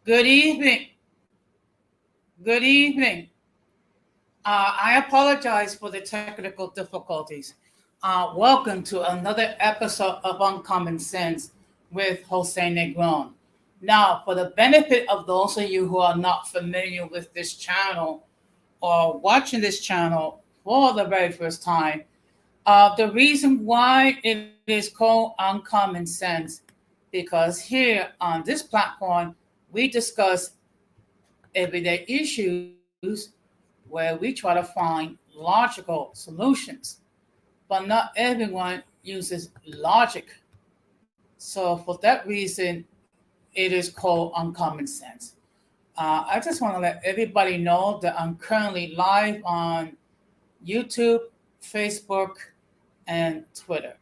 Good evening. Good evening. I apologize for the technical difficulties. Welcome to another episode of Uncommon Sense with Jose Negron. Now, for the benefit of those of you who are not familiar with this channel or watching this channel for the very first time, the reason why it is called Uncommon Sense because here on this platform we discuss everyday issues where we try to find logical solutions. But not everyone uses logic. So, for that reason, it is called uncommon sense. I just want to let everybody know that I'm currently live on YouTube, Facebook, and Twitter.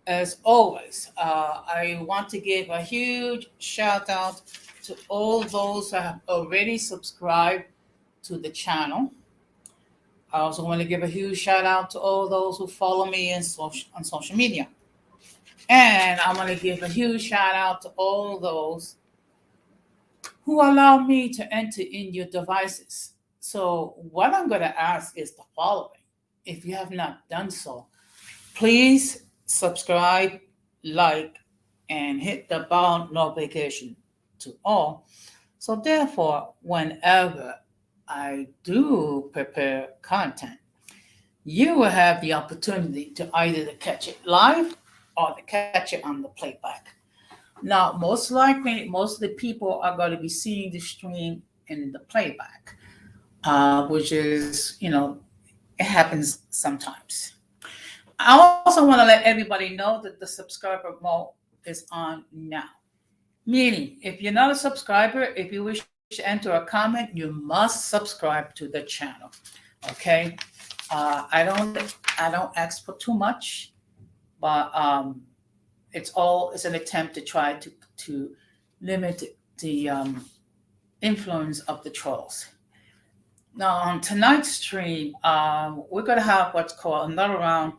As always, I want to give a huge shout out to all those who have already subscribed to the channel. I also want to give a huge shout out to all those who follow me on social media. And I want to give a huge shout out to all those who allow me to enter in your devices. So, what I'm going to ask is the following. If you have not done so, please subscribe, like, and hit the bell notification to all. So, therefore, whenever I do prepare content, you will have the opportunity to either to catch it live or to catch it on the playback. Now, most likely, most of the people are going to be seeing the stream in the playback, which is, it happens sometimes. I also want to let everybody know that the subscriber mode is on now. Meaning, if you're not a subscriber, if you wish to enter a comment, you must subscribe to the channel. Okay, I don't ask for too much, but it's an attempt to try to limit the influence of the trolls. Now, on tonight's stream, we're going to have what's called another round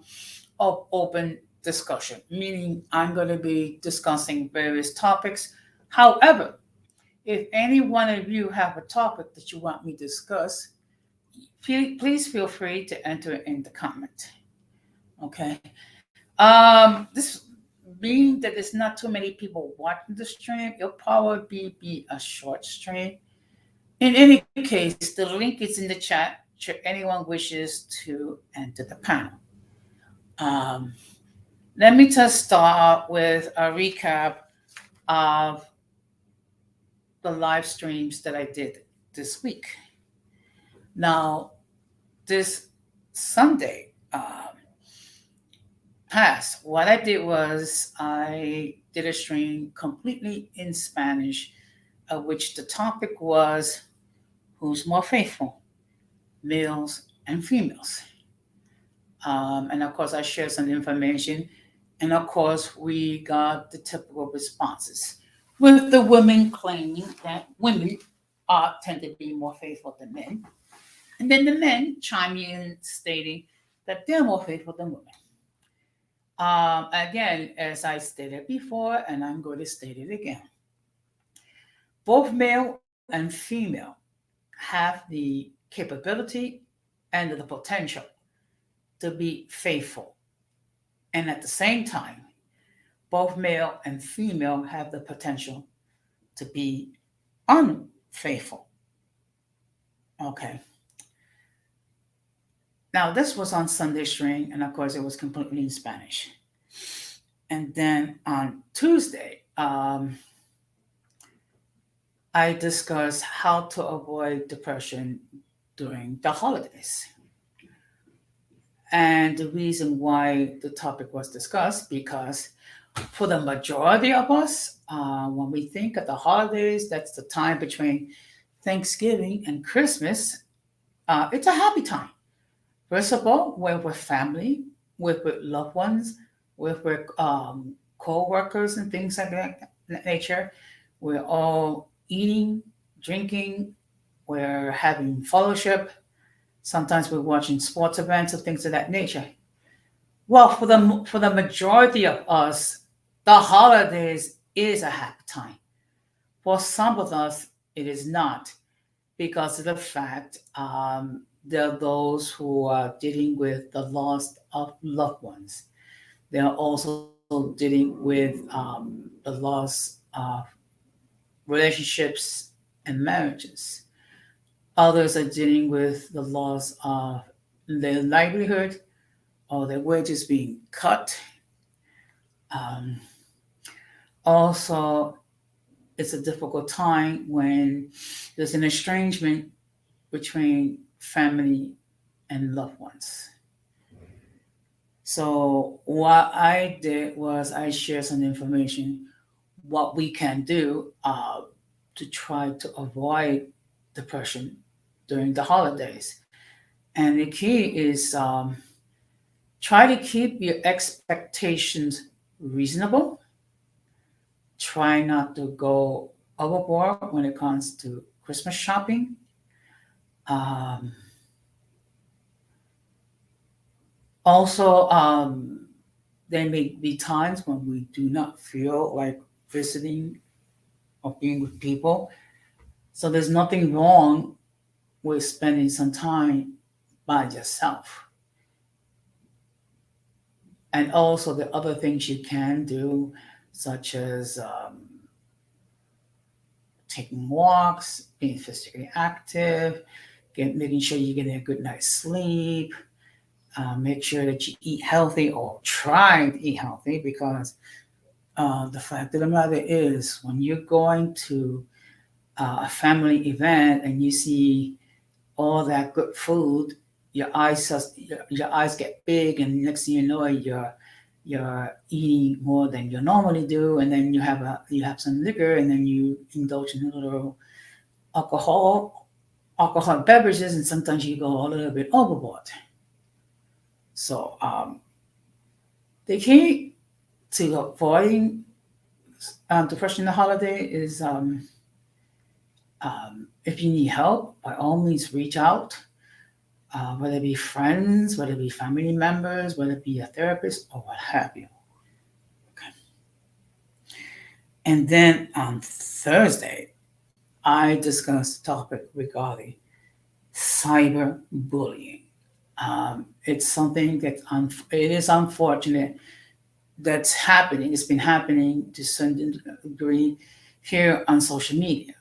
of open discussion, meaning I'm going to be discussing various topics. However, if any one of you have a topic that you want me to discuss, please feel free to enter it in the comment. Okay. This being that there's not too many people watching the stream, it'll probably be a short stream. In any case, the link is in the chat should anyone wishes to enter the panel. Um, Let me just start with a recap of the live streams that I did this week. Now, this Sunday past, what I did was I did a stream completely in Spanish, of which the topic was who's more faithful, males and females. And of course, I shared some information. And of course, we got the typical responses, with the women claiming that women tend to be more faithful than men. And then the men chime in stating that they're more faithful than women. Again, as I stated before, and I'm going to state it again, both male and female have the capability and the potential to be faithful. And at the same time, both male and female have the potential to be unfaithful. Okay. Now, this was on Sunday stream, and of course, it was completely in Spanish. And then on Tuesday, I discussed how to avoid depression during the holidays. And the reason why the topic was discussed, because for the majority of us, when we think of the holidays, that's the time between Thanksgiving and Christmas. It's a happy time. First of all, we're with family, with loved ones, with co-workers and things like that nature. We're all eating, drinking, we're having fellowship. Sometimes we're watching sports events and things of that nature. Well, for the majority of us, the holidays is a happy time. For some of us, it is not because of the fact there are those who are dealing with the loss of loved ones. They are also dealing with the loss of relationships and marriages. Others are dealing with the loss of their livelihood or their wages being cut. Um, Also, it's a difficult time when there's an estrangement between family and loved ones. So what I did was I shared some information what we can do to try to avoid depression during the holidays. And the key is try to keep your expectations reasonable. Try not to go overboard when it comes to Christmas shopping. Um, Also, there may be times when we do not feel like visiting or being with people. So there's nothing wrong with spending some time by yourself. And also the other things you can do, such as taking walks, being physically active, making sure you're getting a good night's sleep. Make sure that you eat healthy or try to eat healthy because the fact of the matter is, when you're going to a family event and you see all that good food, your eyes get big, and next thing you know, you're eating more than you normally do, and then you have some liquor, and then you indulge in a little alcohol, alcoholic beverages, and sometimes you go a little bit overboard. So the key to avoiding depression in the holiday is if you need help, by all means reach out, whether it be friends, whether it be family members, whether it be a therapist, or what have you. Okay. And then on Thursday, I discussed a topic regarding cyberbullying. It's something that it is unfortunate that's happening. It's been happening to some degree here on social media.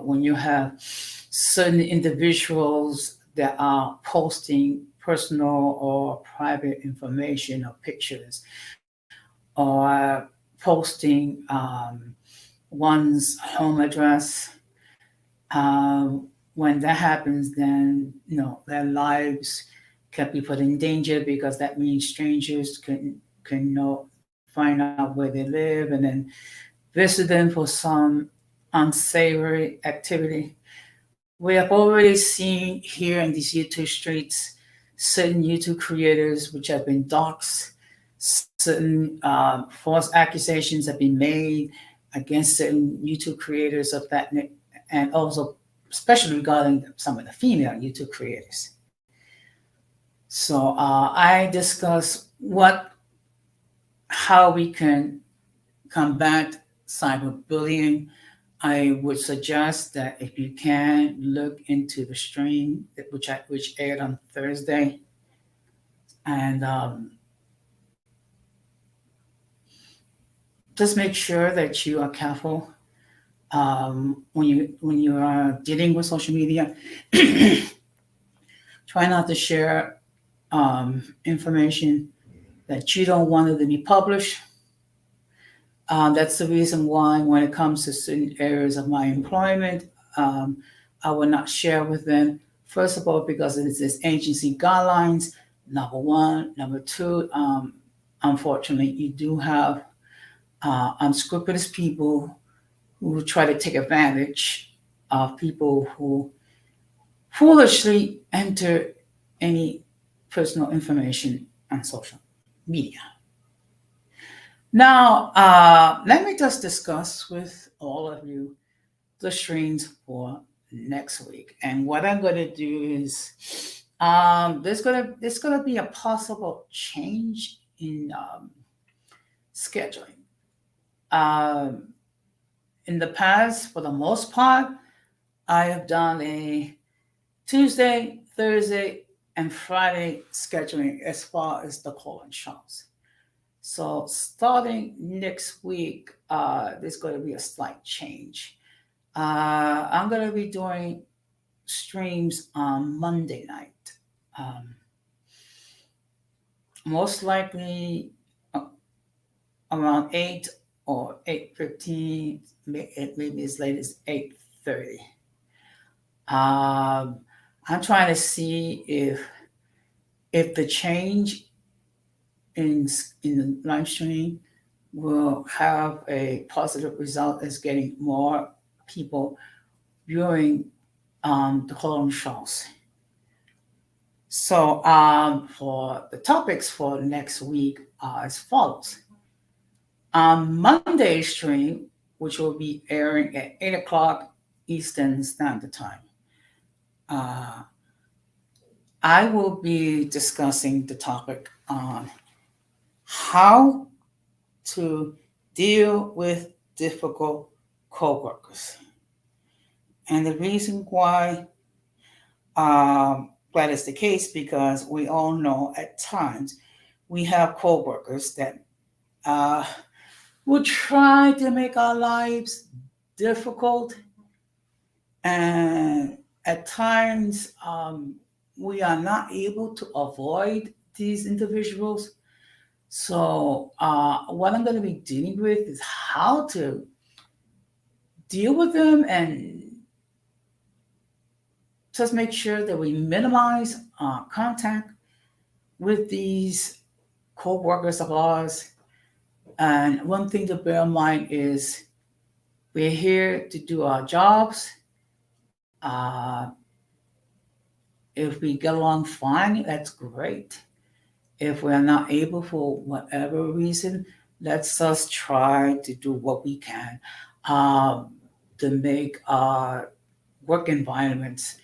When you have certain individuals that are posting personal or private information or pictures, or posting one's home address, when that happens, then their lives can be put in danger because that means strangers can find out where they live and then visit them for some unsavory activity. We have already seen here in these YouTube streets certain YouTube creators which have been doxxed, certain false accusations have been made against certain YouTube creators of that, and also especially regarding some of the female YouTube creators. So I discuss how we can combat cyberbullying. I would suggest that if you can look into the stream which aired on Thursday, and just make sure that you are careful when you are dealing with social media. Try not to share information that you don't want it to be published. That's the reason why, when it comes to certain areas of my employment, I will not share with them. First of all, because it is agency guidelines. Number one. Number two, unfortunately, you do have unscrupulous people who try to take advantage of people who foolishly enter any personal information on social media. Now, let me just discuss with all of you the streams for next week. And what I'm going to do is there's gonna be a possible change in scheduling. Um, In the past, for the most part, I have done a Tuesday, Thursday, and Friday scheduling as far as the call-in shows. So starting next week, there's going to be a slight change. I'm going to be doing streams on Monday night. Most likely around 8 or 8:15, maybe as late as 8:30. I'm trying to see if the change in the live stream will have a positive result as getting more people viewing the column shows. So for the topics for next week are as follows. On Monday's stream, which will be airing at 8 o'clock Eastern Standard Time, I will be discussing the topic on how to deal with difficult coworkers. And the reason why that is the case, because we all know at times we have coworkers that will try to make our lives difficult. And at times, we are not able to avoid these individuals. So, what I'm going to be dealing with is how to deal with them and just make sure that we minimize contact with these co-workers of ours. And one thing to bear in mind is we're here to do our jobs. If we get along fine, that's great. If we're not able for whatever reason, let's just try to do what we can to make our work environments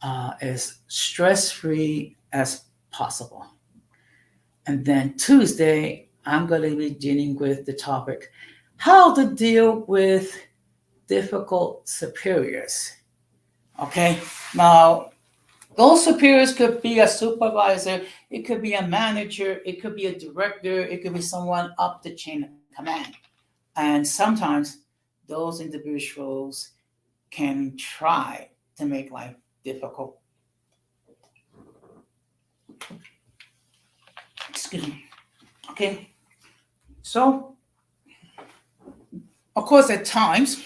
as stress-free as possible. And then Tuesday, I'm going to be dealing with the topic, how to deal with difficult superiors. Okay, now those superiors could be a supervisor, it could be a manager, it could be a director, it could be someone up the chain of command. And sometimes those individuals can try to make life difficult. Excuse me. Okay. So, of course, at times,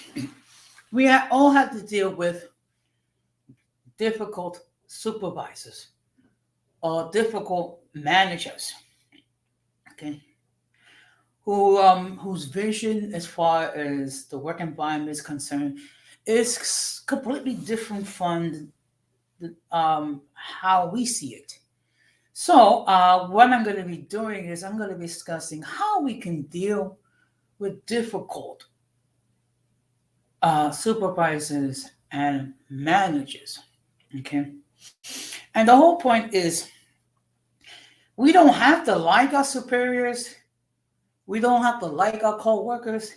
we all have to deal with difficult supervisors or difficult managers, okay, whose vision as far as the work environment is concerned is completely different from how we see it. So what I'm going to be doing is I'm going to be discussing how we can deal with difficult supervisors and managers, okay? And the whole point is we don't have to like our superiors. We don't have to like our co-workers,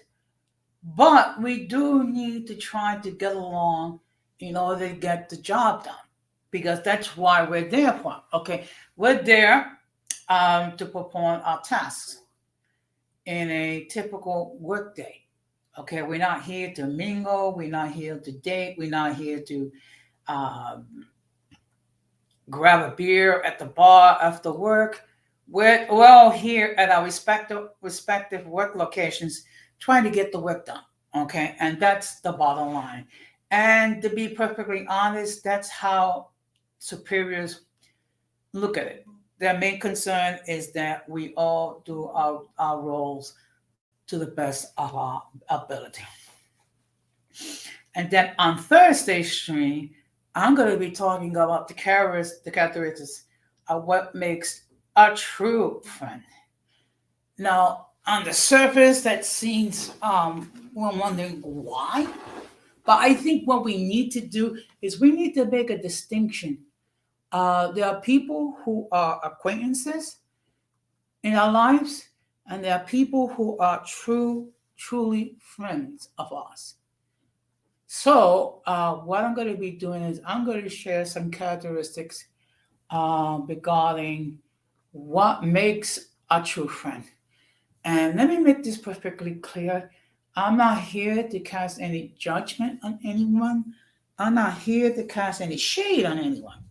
but we do need to try to get along in order to get the job done, because that's why we're there for. Okay, we're there to perform our tasks in a typical workday. Okay, we're not here to mingle. We're not here to date. We're not here to grab a beer at the bar after work. We're all here at our respective work locations trying to get the work done, okay? And that's the bottom line. And to be perfectly honest, that's how superiors look at it. Their main concern is that we all do our roles to the best of our ability. And then on Thursday's stream, I'm going to be talking about the characteristics of what makes a true friend. Now, on the surface, that seems, we're wondering why. But I think what we need to do is we need to make a distinction. There are people who are acquaintances in our lives, and there are people who are truly friends of ours. So, what I'm going to be doing is I'm going to share some characteristics regarding what makes a true friend. And let me make this perfectly clear. I'm not here to cast any judgment on anyone. I'm not here to cast any shade on anyone.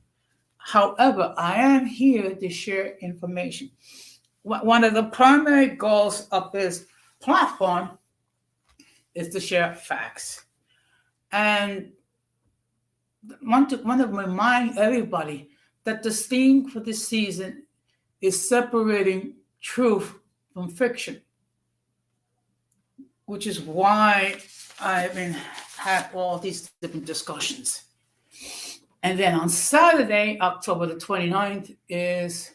However, I am here to share information. One of the primary goals of this platform is to share facts. And want to remind everybody that the theme for this season is separating truth from fiction, which is why I've been had all these different discussions. And then on Saturday, October the 29th, is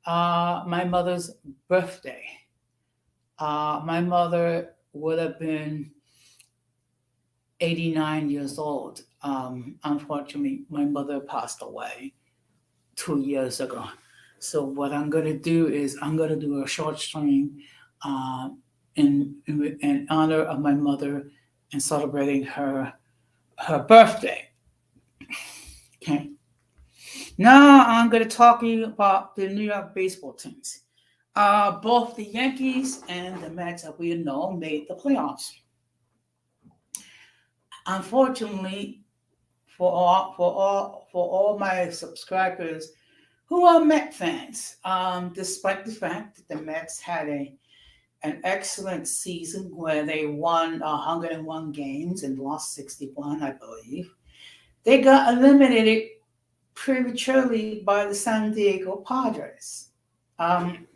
my mother's birthday. My mother would have been 89 years old. Unfortunately, my mother passed away 2 years ago. So what I'm going to do is I'm going to do a short stream uh, in honor of my mother and celebrating her birthday. Okay. Now I'm going to talk to you about the New York baseball teams. Both the Yankees and the Mets, as we know, made the playoffs. Unfortunately, for all my subscribers who are Met fans, despite the fact that the Mets had an excellent season where they won 101 games and lost 61, I believe, they got eliminated prematurely by the San Diego Padres. And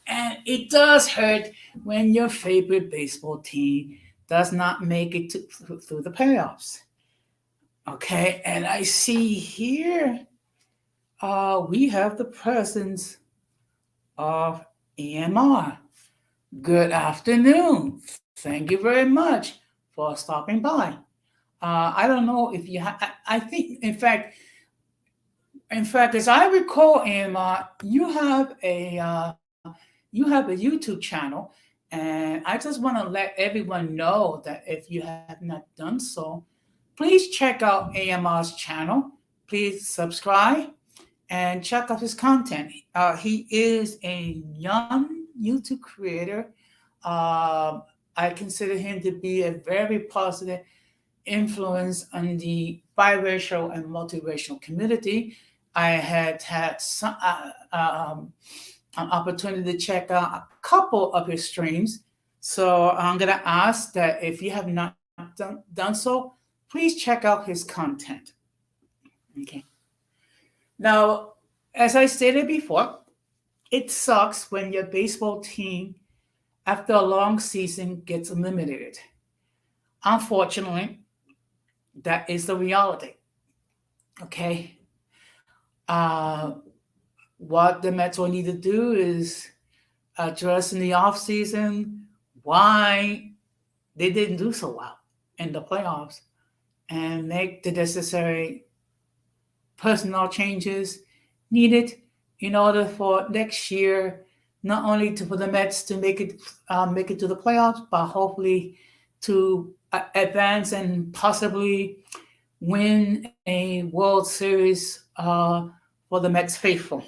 it does hurt when your favorite baseball team does not make it through the playoffs. Okay, and I see here we have the presence of EMR. Good afternoon. Thank you very much for stopping by. I don't know if you have. I think, in fact, as I recall, EMR, you have a YouTube channel, and I just want to let everyone know that if you have not done so, please check out AMR's channel. Please subscribe and check out his content. He is a young YouTube creator. I consider him to be a very positive influence on the biracial and multiracial community. I had some, an opportunity to check out a couple of his streams. So I'm going to ask that if you have not done so, please check out his content. Okay. Now, as I stated before, it sucks when your baseball team, after a long season, gets eliminated. Unfortunately, that is the reality. Okay. What the Mets will need to do is address in the offseason why they didn't do so well in the playoffs and make the necessary personnel changes needed in order for next year, not only for the Mets to make it to the playoffs, but hopefully to advance and possibly win a World Series for the Mets faithful.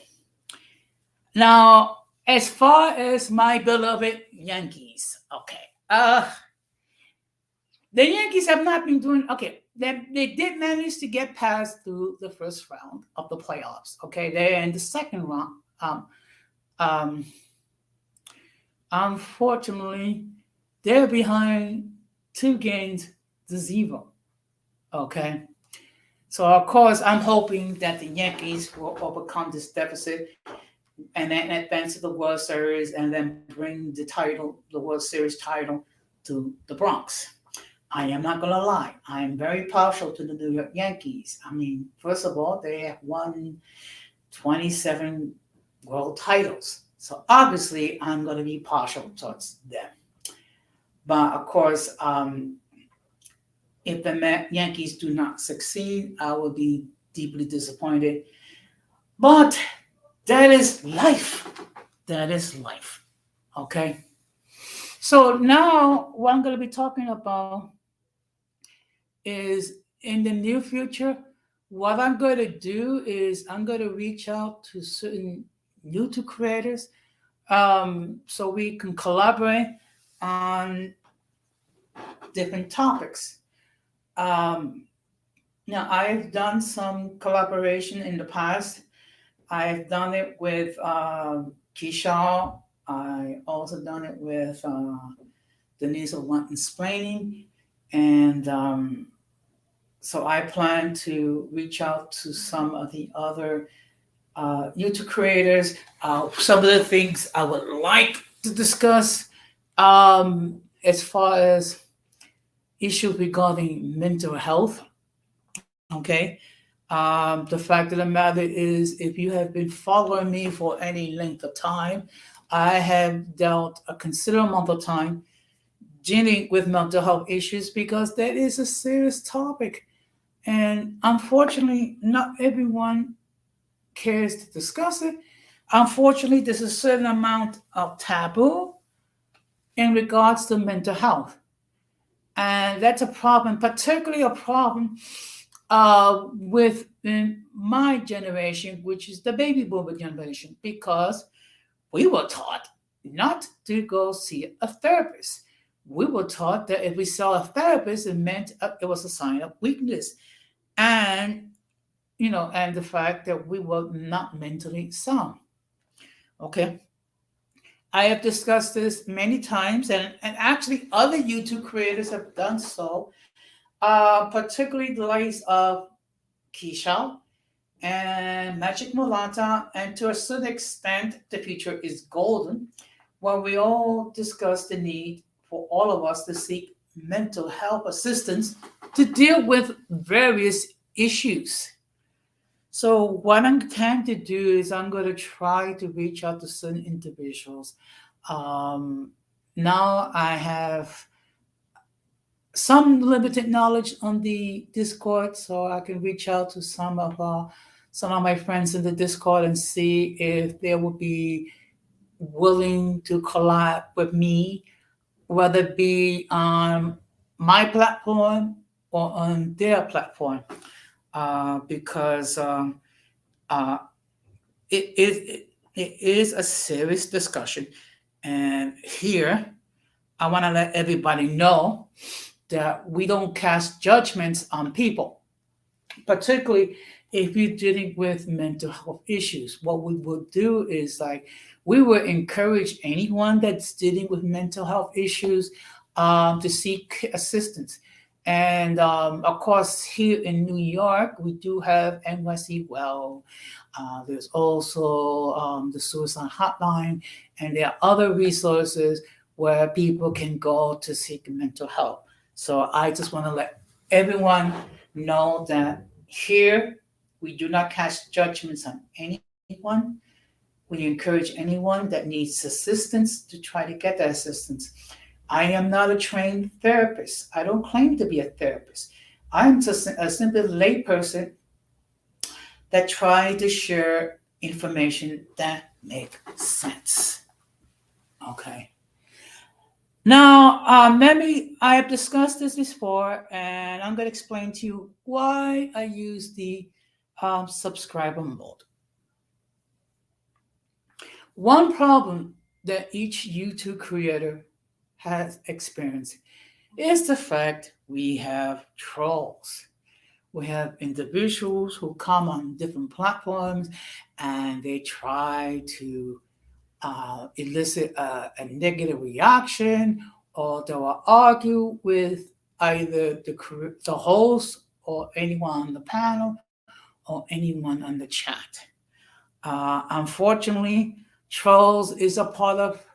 Now, as far as my beloved Yankees, okay, the Yankees have not been doing okay. They did manage to get past through the first round of the playoffs. Okay, they're in the second round. Unfortunately, they're behind 2-0. Okay, so of course I'm hoping that the Yankees will overcome this deficit and then advance to the World Series and then bring the World Series title to the Bronx. I am not going to lie. I am very partial to the New York Yankees. I mean, first of all, they have won 27 world titles. So obviously, I'm going to be partial towards them. But of course, if the Yankees do not succeed, I will be deeply disappointed. But that is life. That is life. Okay? So now what I'm going to be talking about is in the near future, what I'm going to do is I'm going to reach out to certain YouTube creators, so we can collaborate on different topics. Um, Now, I've done some collaboration in the past. I've done it with Keisha. I also done it with Denise of Want Explaining. And so I plan to reach out to some of the other YouTube creators. Some of the things I would like to discuss, as far as issues regarding mental health. Okay. The fact of the matter is, if you have been following me for any length of time, I have dealt a considerable amount of time dealing with mental health issues because that is a serious topic. And unfortunately, not everyone cares to discuss it. Unfortunately, there's a certain amount of taboo in regards to mental health. And that's a problem, particularly a problem within my generation, which is the baby boomer generation, because we were taught not to go see a therapist. We were taught that if we saw a therapist, it meant it was a sign of weakness, and and the fact that we were not mentally sound. Okay, I have discussed this many times, and actually other YouTube creators have done so, particularly the likes of Keisha and Magic Mulata, and to a certain extent, the future is golden, where we all discuss the need for all of us to seek mental health assistance to deal with various issues. So, what I'm trying to do is I'm going to try to reach out to certain individuals. Um, Now I have some limited knowledge on the Discord, so I can reach out to some of my friends in the Discord and see if they would be willing to collab with me, whether it be on my platform or on their platform, because uh, it is a serious discussion, and here I want to let everybody know that we don't cast judgments on people, particularly if you're dealing with mental health issues. What we will do is, like, we will encourage anyone that's dealing with mental health issues to seek assistance. And of course, here in New York, we do have NYC Well. There's also the suicide hotline, and there are other resources where people can go to seek mental health. So I just want to let everyone know that here we do not cast judgments on anyone. We encourage anyone that needs assistance to try to get that assistance. I am not a trained therapist. I don't claim to be a therapist. I'm just a simple layperson that try to share information that make sense. Okay. Now, maybe I have discussed this before, and I'm going to explain to you why I use the subscriber mode. One problem that each YouTube creator has experienced is the fact we have trolls. We have individuals who come on different platforms and they try to elicit a negative reaction, or they will argue with either the host or anyone on the panel or anyone on the chat. Unfortunately, trolls is a part of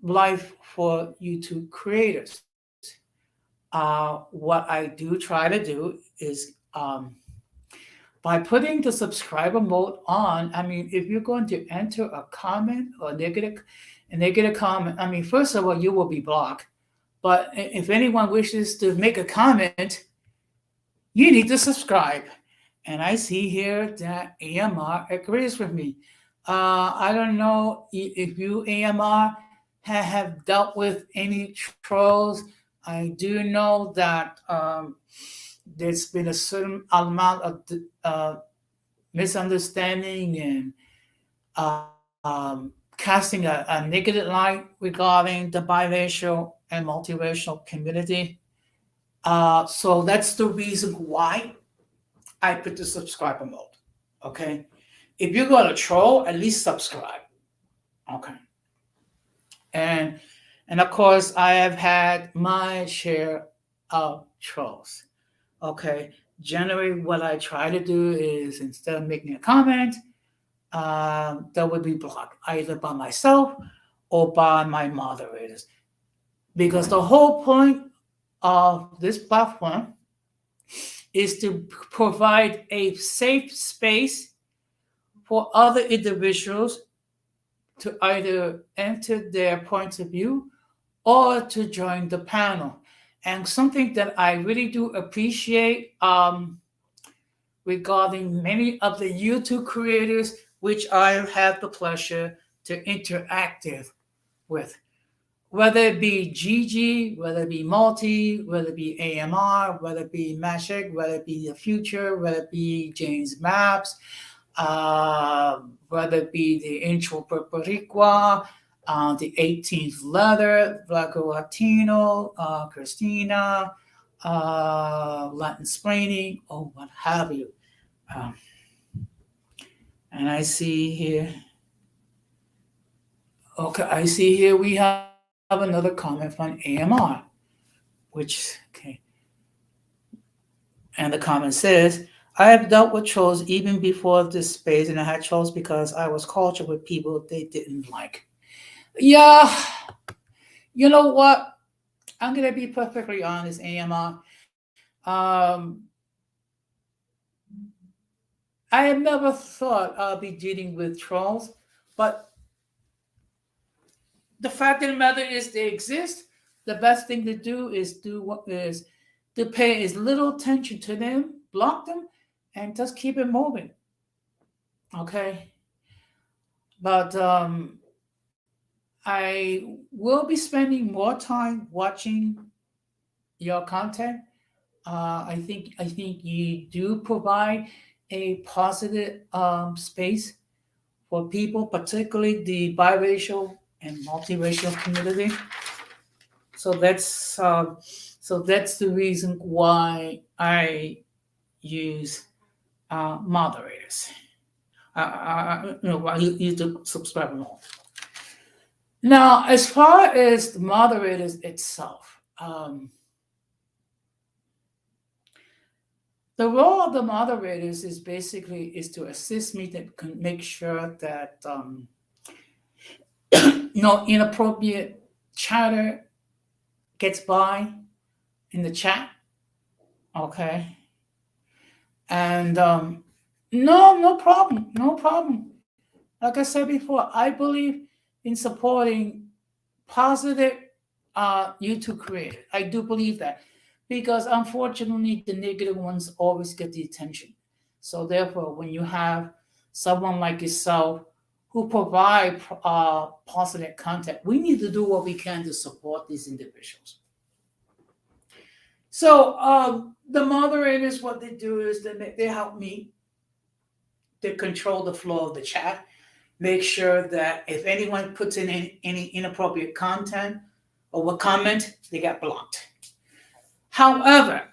life for YouTube creators. What I do try to do is, by putting the subscriber mode on, I mean, if you're going to enter a comment or a negative comment, I mean, first of all, you will be blocked. But if anyone wishes to make a comment, you need to subscribe. And I see here that AMR agrees with me. I don't know if you, AMR, have dealt with any trolls I do know that there's been a certain amount of misunderstanding and casting a negative light regarding the biracial and multiracial community. So that's the reason why I put the subscriber mode. Okay. If you're going to troll, at least subscribe. Okay. And of course, I have had my share of trolls. Okay. Generally, what I try to do is instead of making a comment, that would be blocked either by myself or by my moderators. Because the whole point of this platform is to provide a safe space for other individuals to either enter their points of view or to join the panel. And something that I really do appreciate regarding many of the YouTube creators, which I have the pleasure to interact with, whether it be Gigi, whether it be Multi, whether it be AMR, whether it be Mashik, whether it be The Future, whether it be James Maps, whether it be the Intro Boricua, the 18th Leather, Blanco Latino, Christina, Latin Splaining, or what have you. And I see here, okay, I see here we have another comment from AMR, which, okay. And the comment says, I have dealt with trolls even before this space, and I had trolls because I was cultured with people they didn't like. Yeah, you know what? I'm going to be perfectly honest, AMR. I have never thought I'll be dealing with trolls, but the fact of the matter is they exist. The best thing to do is to pay as little attention to them, block them, and just keep it moving. Okay. But I will be spending more time watching your content. I think you do provide a positive space for people, particularly the biracial and multiracial community. So that's the reason why I use moderators. I use the subscriber mode. Now, as far as the moderators itself, the role of the moderators is basically is to assist me to make sure that inappropriate chatter gets by in the chat. Okay. And no problem, no problem. Like I said before, I believe in supporting positive YouTube creators. I do believe that because unfortunately the negative ones always get the attention. So therefore, when you have someone like yourself who provide positive content, we need to do what we can to support these individuals. So the moderators, what they do is they help me to control the flow of the chat, make sure that if anyone puts in any inappropriate content or what comment, they get blocked. However,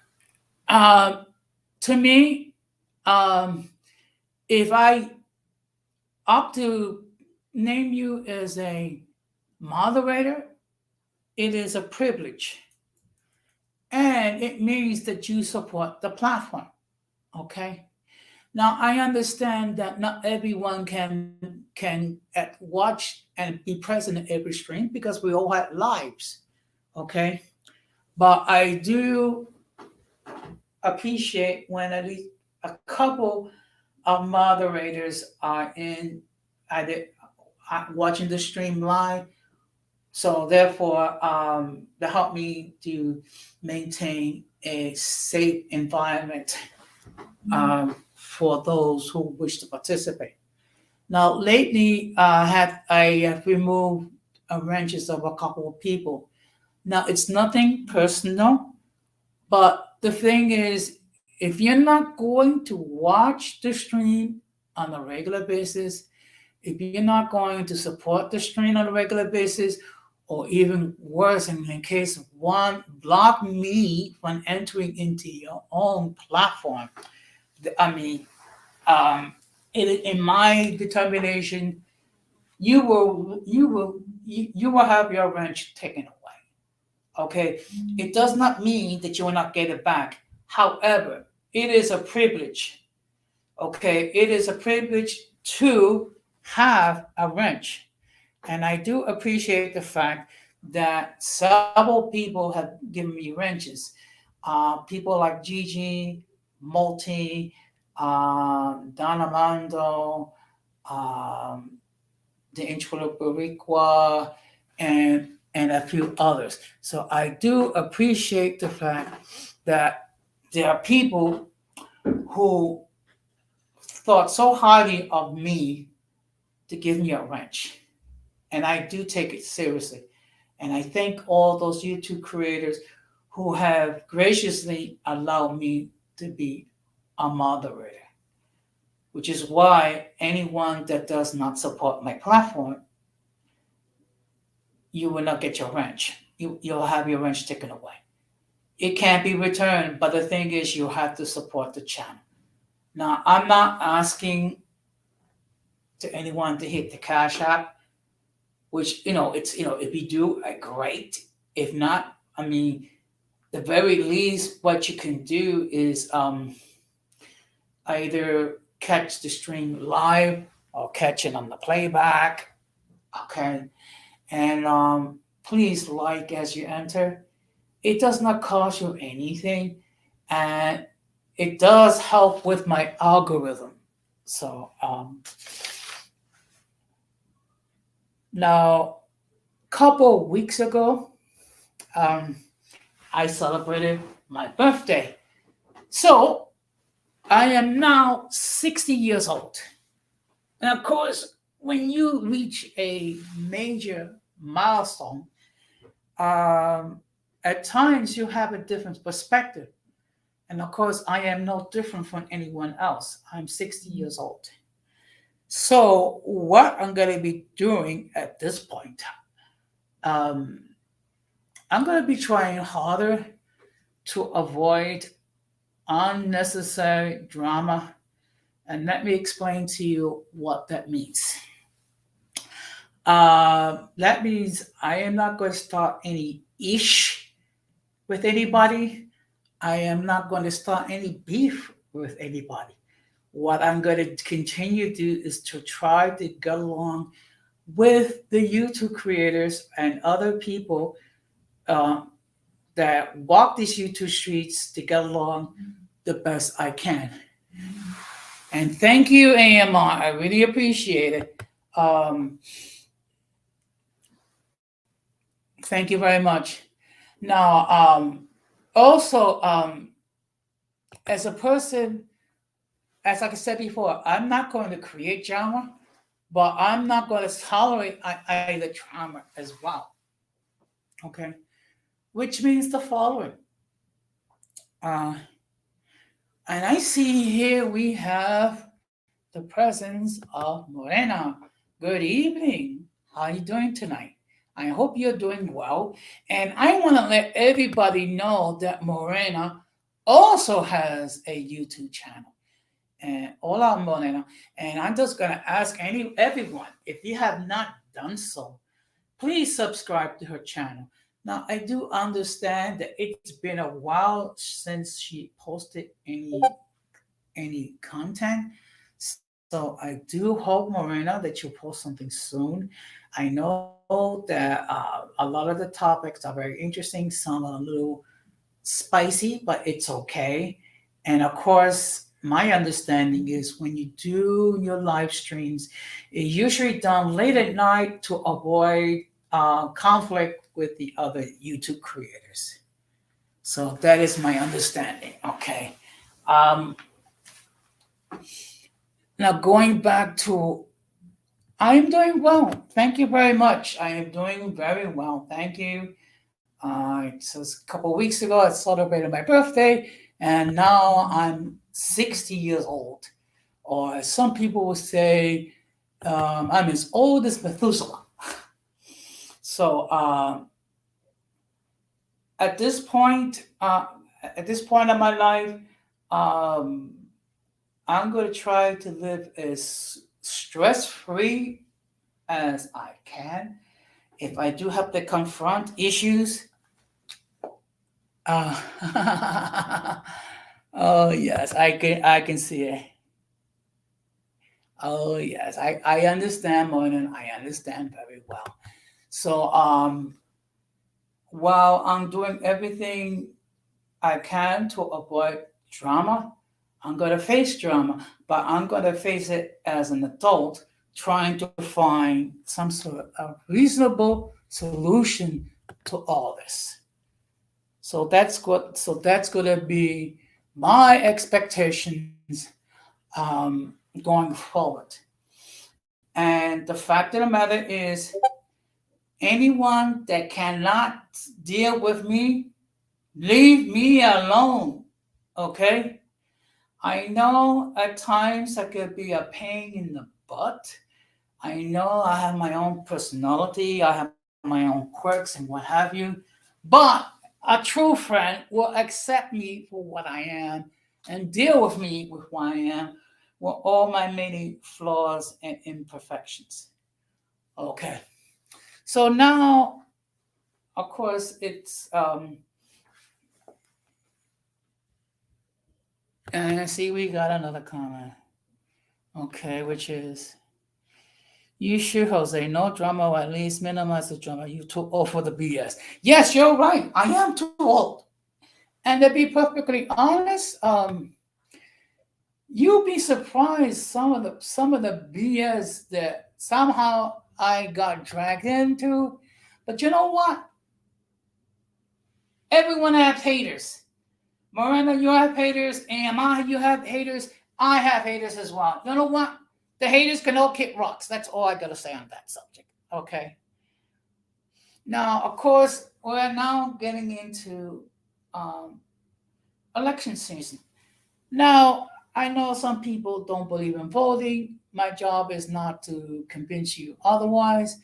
to me, if I opt to name you as a moderator, it is a privilege. And it means that you support the platform. Okay. Now I understand that not everyone can watch and be present in every stream because we all have lives. Okay. But I do appreciate when at least a couple of moderators are in either watching the stream live. So therefore, they help me to maintain a safe environment for those who wish to participate. Now, lately, I have removed wrenches of a couple of people. Now, it's nothing personal, but the thing is, if you're not going to watch the stream on a regular basis, if you're not going to support the stream on a regular basis, or even worse, in the case of one, block me from entering into your own platform, I mean, um, in my determination, you will have your wrench taken away. Okay, it does not mean that you will not get it back. However, it is a privilege. Okay, it is a privilege to have a wrench, and I do appreciate the fact that several people have given me wrenches. People like Gigi, Multi, Donamando, um, the Inchwilla Boricua, and a few others. So I do appreciate the fact that there are people who thought so highly of me to give me a wrench. And I do take it seriously. And I thank all those YouTube creators who have graciously allowed me to be a moderator, which is why anyone that does not support my platform, you will not get your wrench. You'll have your wrench taken away. It can't be returned, but the thing is, you have to support the channel. Now, I'm not asking to anyone to hit the Cash App, which, if you do, great. If not, I mean, the very least, what you can do is either catch the stream live or catch it on the playback. Okay. And please like as you enter. It does not cost you anything, and it does help with my algorithm. So now, a couple of weeks ago, I celebrated my birthday. So I am now 60 years old. And of course, when you reach a major milestone, at times you have a different perspective. And of course, I am no different from anyone else. I'm 60 years old. So, what I'm going to be doing at this point, um, I'm going to be trying harder to avoid unnecessary drama. And let me explain to you what that means. That means I am not going to start any ish with anybody. I am not going to start any beef with anybody. What I'm going to continue to do is to try to get along with the YouTube creators and other people uh, that walk these YouTube streets to get along the best I can. And thank you, AMR. I really appreciate it. Thank you very much. Now, also, as a person, as like I said before, I'm not going to create drama, but I'm not going to tolerate either drama as well. Okay, which means the following. And I see here we have the presence of Morena. Good evening. How are you doing tonight? I hope you're doing well. And I want to let everybody know that Morena also has a YouTube channel. And hola, Morena. And I'm just going to ask everyone, if you have not done so, please subscribe to her channel. Now, I do understand that it's been a while since she posted any content. So I do hope, Morena, that you post something soon. I know that a lot of the topics are very interesting. Some are a little spicy, but it's okay. And of course, my understanding is when you do your live streams, it's usually done late at night to avoid conflict with the other YouTube creators. So that is my understanding. Okay. Now going back to, I am doing well. Thank you very much. I am doing very well. Thank you. So a couple of weeks ago, I celebrated my birthday, and now I'm 60 years old. Or as some people would say, I'm as old as Methuselah. So at this point, of my life, um, I'm going to try to live as stress-free as I can. If I do have to confront issues, uh, oh yes, I can see it. Oh yes, I understand, Monin. I understand very well. So while I'm doing everything I can to avoid drama, I'm gonna face drama, but I'm gonna face it as an adult, trying to find some sort of reasonable solution to all this. So that's gonna be my expectations going forward. And the fact of the matter is, anyone that cannot deal with me, leave me alone. Okay? I know at times I could be a pain in the butt. I know I have my own personality, I have my own quirks and what have you. But a true friend will accept me for what I am and deal with me with who I am, with all my many flaws and imperfections. Okay. So now, of course, it's and see, we got another comment. Okay, which is, you sure, Jose? No drama, or at least minimize the drama. You too old for the BS. Yes, you're right. I am too old. And to be perfectly honest, you'll be surprised some of the BS that somehow I got dragged into. But you know what? Everyone has haters. Miranda, you have haters. AMI, you have haters. I have haters as well. You know what? The haters can all kick rocks. That's all I gotta say on that subject. Okay. Now, of course, we're now getting into um, election season. Now, I know some people don't believe in voting. My job is not to convince you otherwise,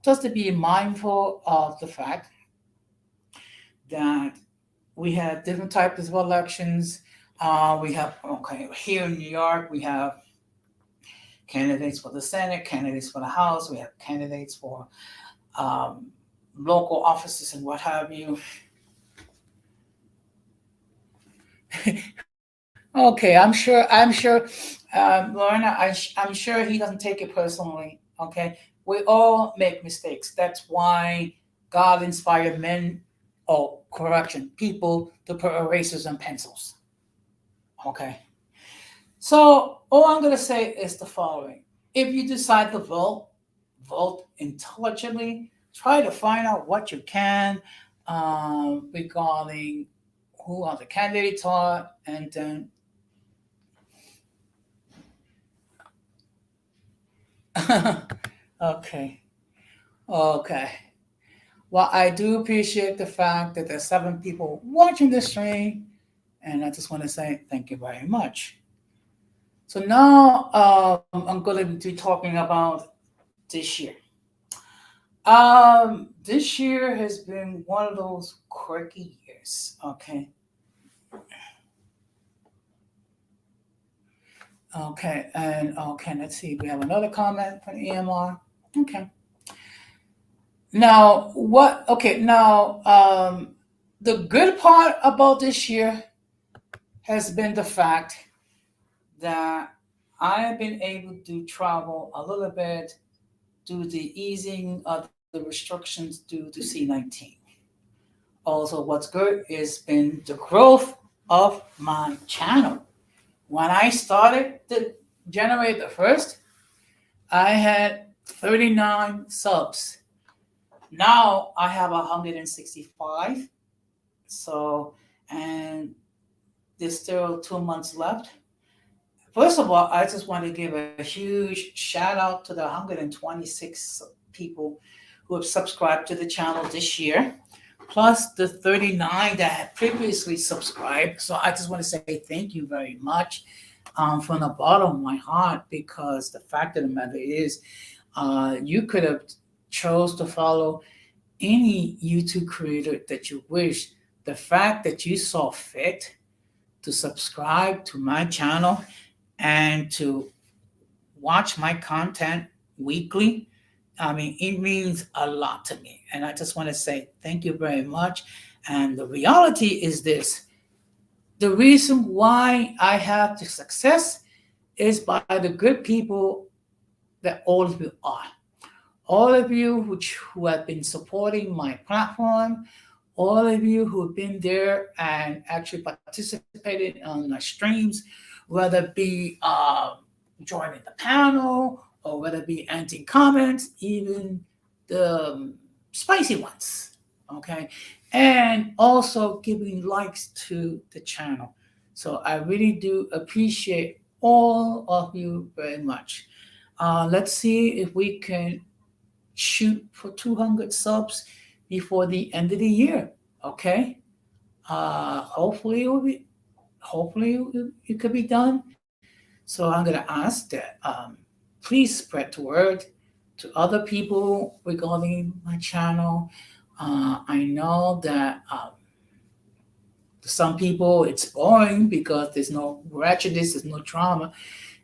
just to be mindful of the fact that we have different types of elections. We have, okay, here in New York, we have candidates for the Senate, candidates for the House, we have candidates for um, local offices and what have you. Okay, Lorna, I'm sure he doesn't take it personally. Okay, we all make mistakes. That's why God inspired men, oh, correction, people to put erasers and pencils. Okay, so all I'm gonna say is the following: if you decide to vote, vote intelligently. Try to find out what you can regarding who are the candidates are, and then okay. Okay. Well, I do appreciate the fact that there's 7 people watching this stream, and I just want to say thank you very much. So now I'm going to be talking about this year. This year has been one of those quirky years. Okay. Okay, and okay, let's see. We have another comment from EMR. Okay. Now, what? Okay, now the good part about this year has been the fact that I have been able to travel a little bit due to the easing of the restrictions due to C-19. Also, what's good has been the growth of my channel. When I started to generate the first, I had 39 subs. Now I have 165. So, and there's still 2 months left. First of all, I just want to give a huge shout out to the 126 people who have subscribed to the channel this year. plus the 39 that had previously subscribed. So I just want to say thank you very much from the bottom of my heart, because the fact of the matter is, you could have chose to follow any YouTube creator that you wish. The fact that you saw fit to subscribe to my channel and to watch my content weekly, I mean, it means a lot to me. And I just want to say thank you very much. And the reality is this: the reason why I have the success is by the good people that all of you are. All of you who have been supporting my platform, all of you who have been there and actually participated on my streams, whether it be joining the panel or whether it be answering comments, even the spicy ones, okay? And also giving likes to the channel. So I really do appreciate all of you very much. Let's see if we can shoot for 200 subs before the end of the year, okay? Hopefully it could be done. So I'm gonna ask that please spread the word to other people regarding my channel. I know that some people it's boring because there's no ratchetness, there's no drama.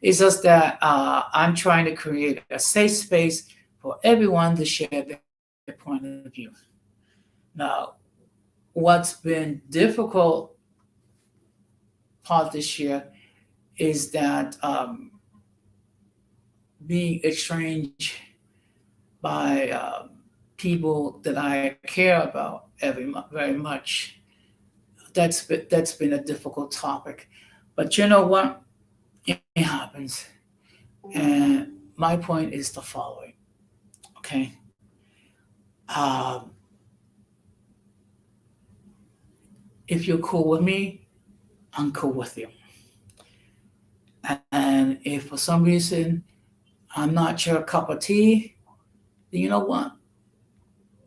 It's just that I'm trying to create a safe space for everyone to share their point of view. Now, what's been difficult part this year is that being estranged by people that I care about very much. That's been a difficult topic, but you know what? It happens, and my point is the following. Okay, um, if you're cool with me, I'm cool with you. And if for some reason I'm not your cup of tea, then you know what?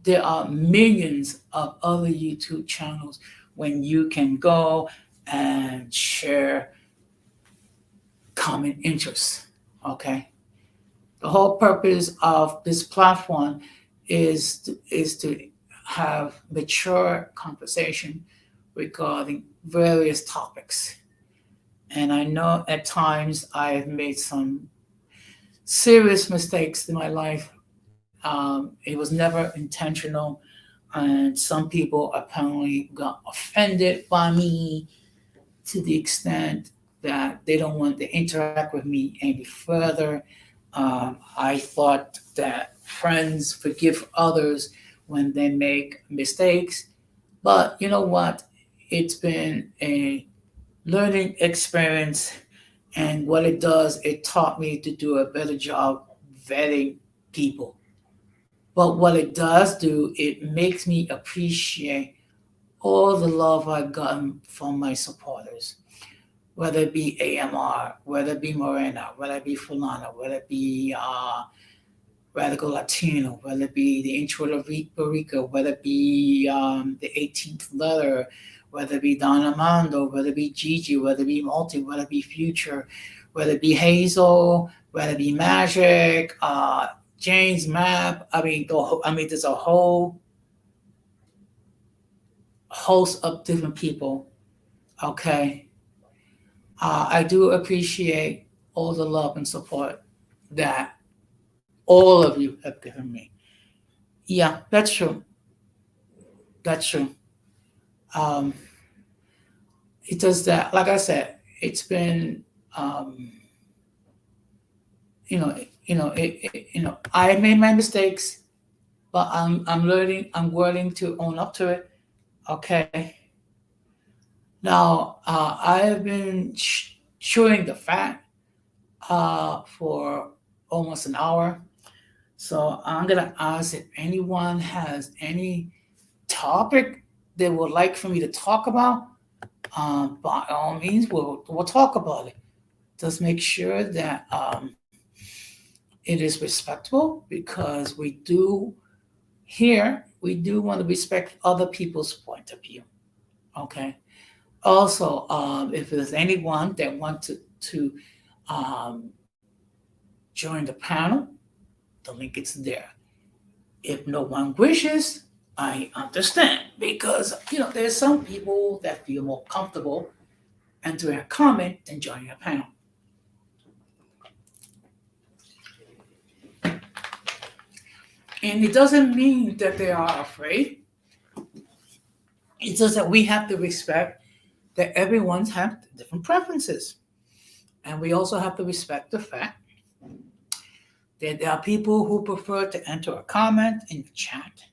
There are millions of other YouTube channels when you can go and share common interests. Okay. The whole purpose of this platform is to have mature conversation regarding various topics. And I know at times I have made some serious mistakes in my life. It was never intentional, and some people apparently got offended by me to the extent that they don't want to interact with me any further. I thought that friends forgive others when they make mistakes, but you know what? It's been a learning experience, and what it does, it taught me to do a better job vetting people. But what it does do, it makes me appreciate all the love I've gotten from my supporters, whether it be AMR, whether it be Morena, whether it be Fulana, whether it be Radical Latino, whether it be the Intro de Rica, whether it be the 18th Letter, whether it be Don Armando, whether it be Gigi, whether it be Multi, whether it be Future, whether it be Hazel, whether it be Magic, James Map. I mean, there's a whole host of different people. Okay, I do appreciate all the love and support that all of you have given me. Yeah, that's true. That's true. Um, it does that. Like I said, it's been, I made my mistakes, but I'm learning. I'm willing to own up to it. Okay. Now, I have been chewing the fat for almost an hour. So I'm gonna ask if anyone has any topic they would like for me to talk about. By all means, we'll talk about it. Just make sure that it is respectable, because we do here we do want to respect other people's point of view. Okay. Also, if there's anyone that wants to um, join the panel, the link is there. If no one wishes, I understand because there's some people that feel more comfortable entering a comment than joining a panel. And it doesn't mean that they are afraid. It's just that we have to respect that everyone's have different preferences. And we also have to respect the fact that there are people who prefer to enter a comment in the chat.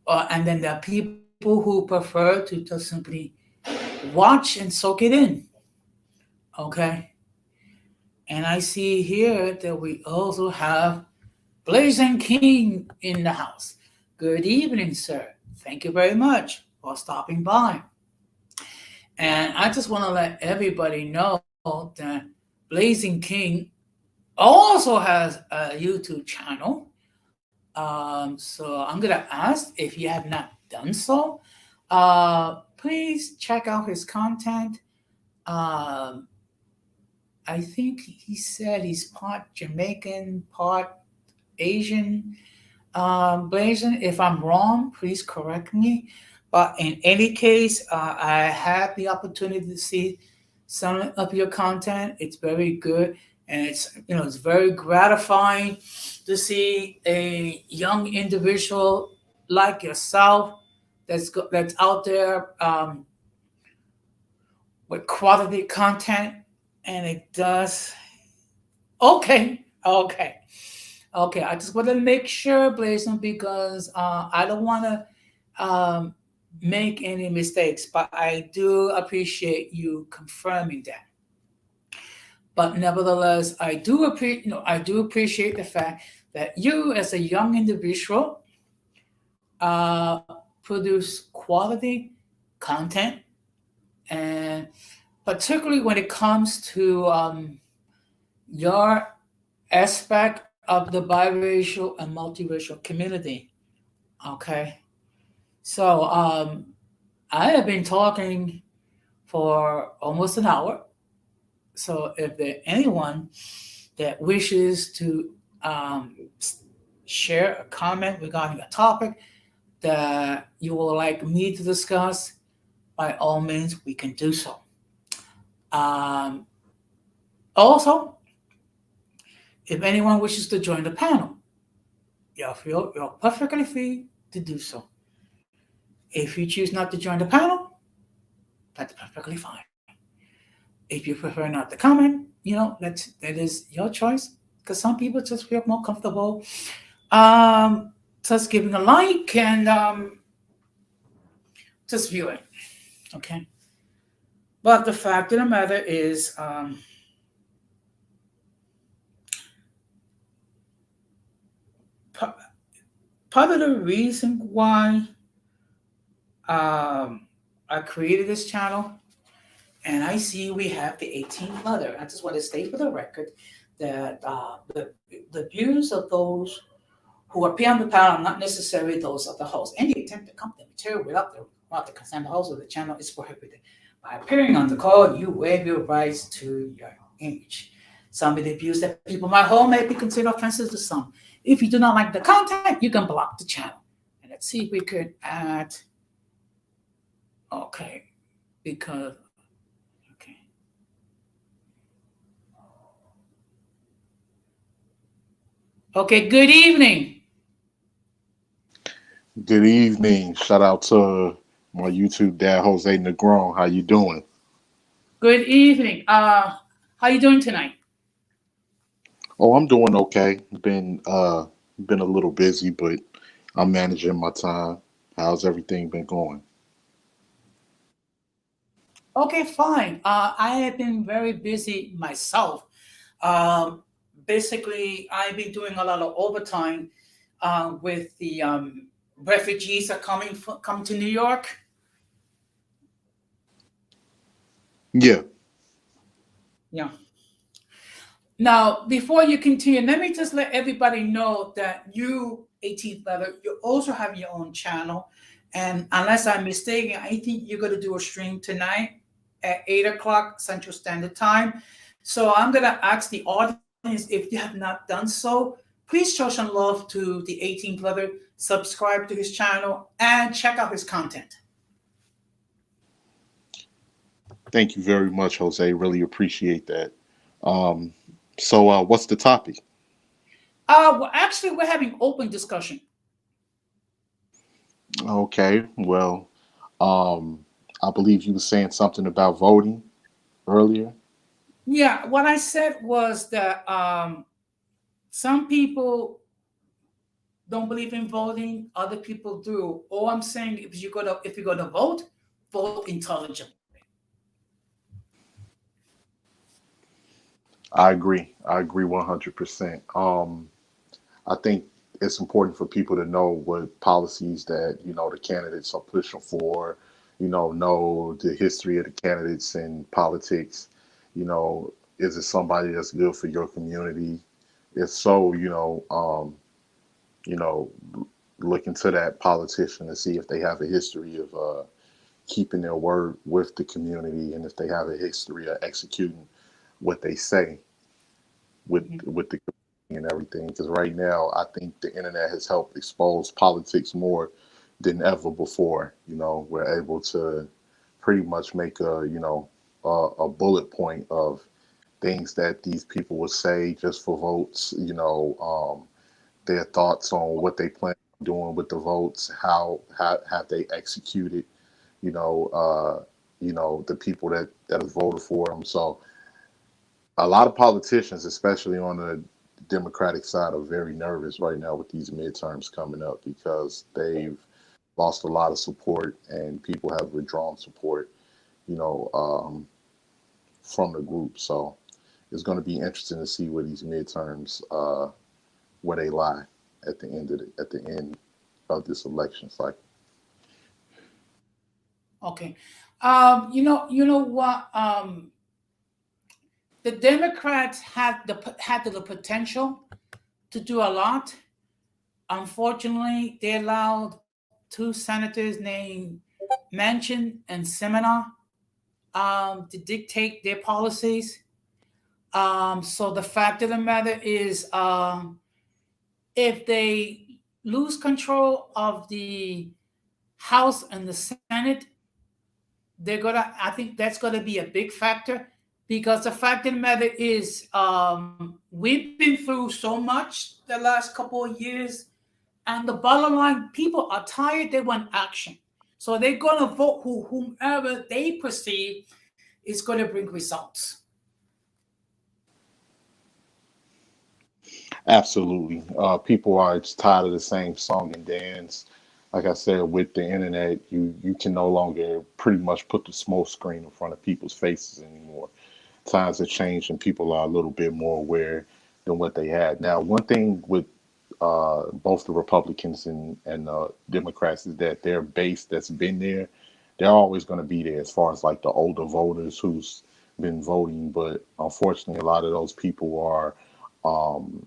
And then there are people who prefer to just simply watch and soak it in. Okay? And I see here that we also have Blazing King in the house. Good evening, sir. Thank you very much for stopping by. And I just want to let everybody know that Blazing King also has a YouTube channel. So I'm going to ask if you have not done so, please check out his content. I think he said he's part Jamaican, part Asian. Blazing, if I'm wrong, please correct me. But in any case, I had the opportunity to see some of your content. It's very good, and it's very gratifying to see a young individual like yourself that's out there with quality content, and it does. Okay. I just want to make sure, Blazing, because I don't want to make any mistakes, but I do appreciate you confirming that. But nevertheless, I do appreciate the fact that you, as a young individual, produce quality content, and particularly when it comes to your aspect of the biracial and multiracial community. Okay. So I have been talking for almost an hour. So if there's anyone that wishes to share a comment regarding a topic that you would like me to discuss, by all means, we can do so. Also, if anyone wishes to join the panel, you're perfectly free to do so. If you choose not to join the panel, that's perfectly fine. If you prefer not to comment, that is your choice. Because some people just feel more comfortable just giving a like and just viewing. Okay. But the fact of the matter is, part of the reason why I created this channel, and I see we have the 18th letter. I just want to state for the record that the views of those who appear on the panel are not necessarily those of the host. Any attempt to come to the material without the consent of the host of the channel is prohibited. By appearing on the call, you waive your rights to your image. Some of the views that people might hold may be considered offensive to some. If you do not like the content, you can block the channel. And let's see if we could add. Okay, because okay. Good evening. Good evening. Shout out to my YouTube dad, Jose Negron. How you doing? Good evening. How you doing tonight? Oh, I'm doing okay. Been a little busy, but I'm managing my time. How's everything been going? Okay, fine. I have been very busy myself. Um, Basically, I've been doing a lot of overtime with the refugees that come to New York. Yeah. Yeah. Now, before you continue, let me just let everybody know that you, 18th Letter, you also have your own channel. And unless I'm mistaken, I think you're going to do a stream tonight at 8 o'clock Central Standard Time. So I'm going to ask the audience, if you have not done so, please show some love to the 18th Letter, subscribe to his channel, and check out his content. Thank you very much, Jose. Really appreciate that. Um, what's the topic? Well, actually, we're having open discussion. Okay, well, um, I believe you were saying something about voting earlier. Yeah, what I said was that some people don't believe in voting, other people do. All I'm saying, if you're gonna vote intelligently. I agree. I agree 100%. I think it's important for people to know policies that the candidates are pushing for. Know the history of the candidates in politics. Is it somebody that's good for your community? If so, you know, look into that politician and see if they have a history of keeping their word with the community, and if they have a history of executing what they say with the community and everything. Because right now, I think the internet has helped expose politics more than ever before. We're able to pretty much make a bullet point of things that these people would say just for votes. Their thoughts on what they plan on doing with the votes, how have they executed, you know, uh, the people that have voted for them. So a lot of politicians, especially on the Democratic side, are very nervous right now with these midterms coming up because they've lost a lot of support and people have withdrawn support, you know, um, from the group. So it's going to be interesting to see where these midterms, where they lie at the end of this election cycle. Okay. You know what? The Democrats had the potential to do a lot. Unfortunately, they allowed two senators named Manchin and Semina to dictate their policies. So the fact of the matter is, if they lose control of the House and the Senate, they're gonna. I think that's gonna be a big factor because the fact of the matter is, we've been through so much the last couple of years, and the bottom line, people are tired. They want action, so they're gonna vote whomever they perceive is gonna bring results. Absolutely. People are just tired of the same song and dance. Like I said, with the internet, you can no longer pretty much put the smoke screen in front of people's faces anymore. Times have changed and people are a little bit more aware than what they had. Now, one thing with both the Republicans and Democrats is that their base that's been there, they're always going to be there as far as like the older voters who's been voting. But unfortunately, a lot of those people um,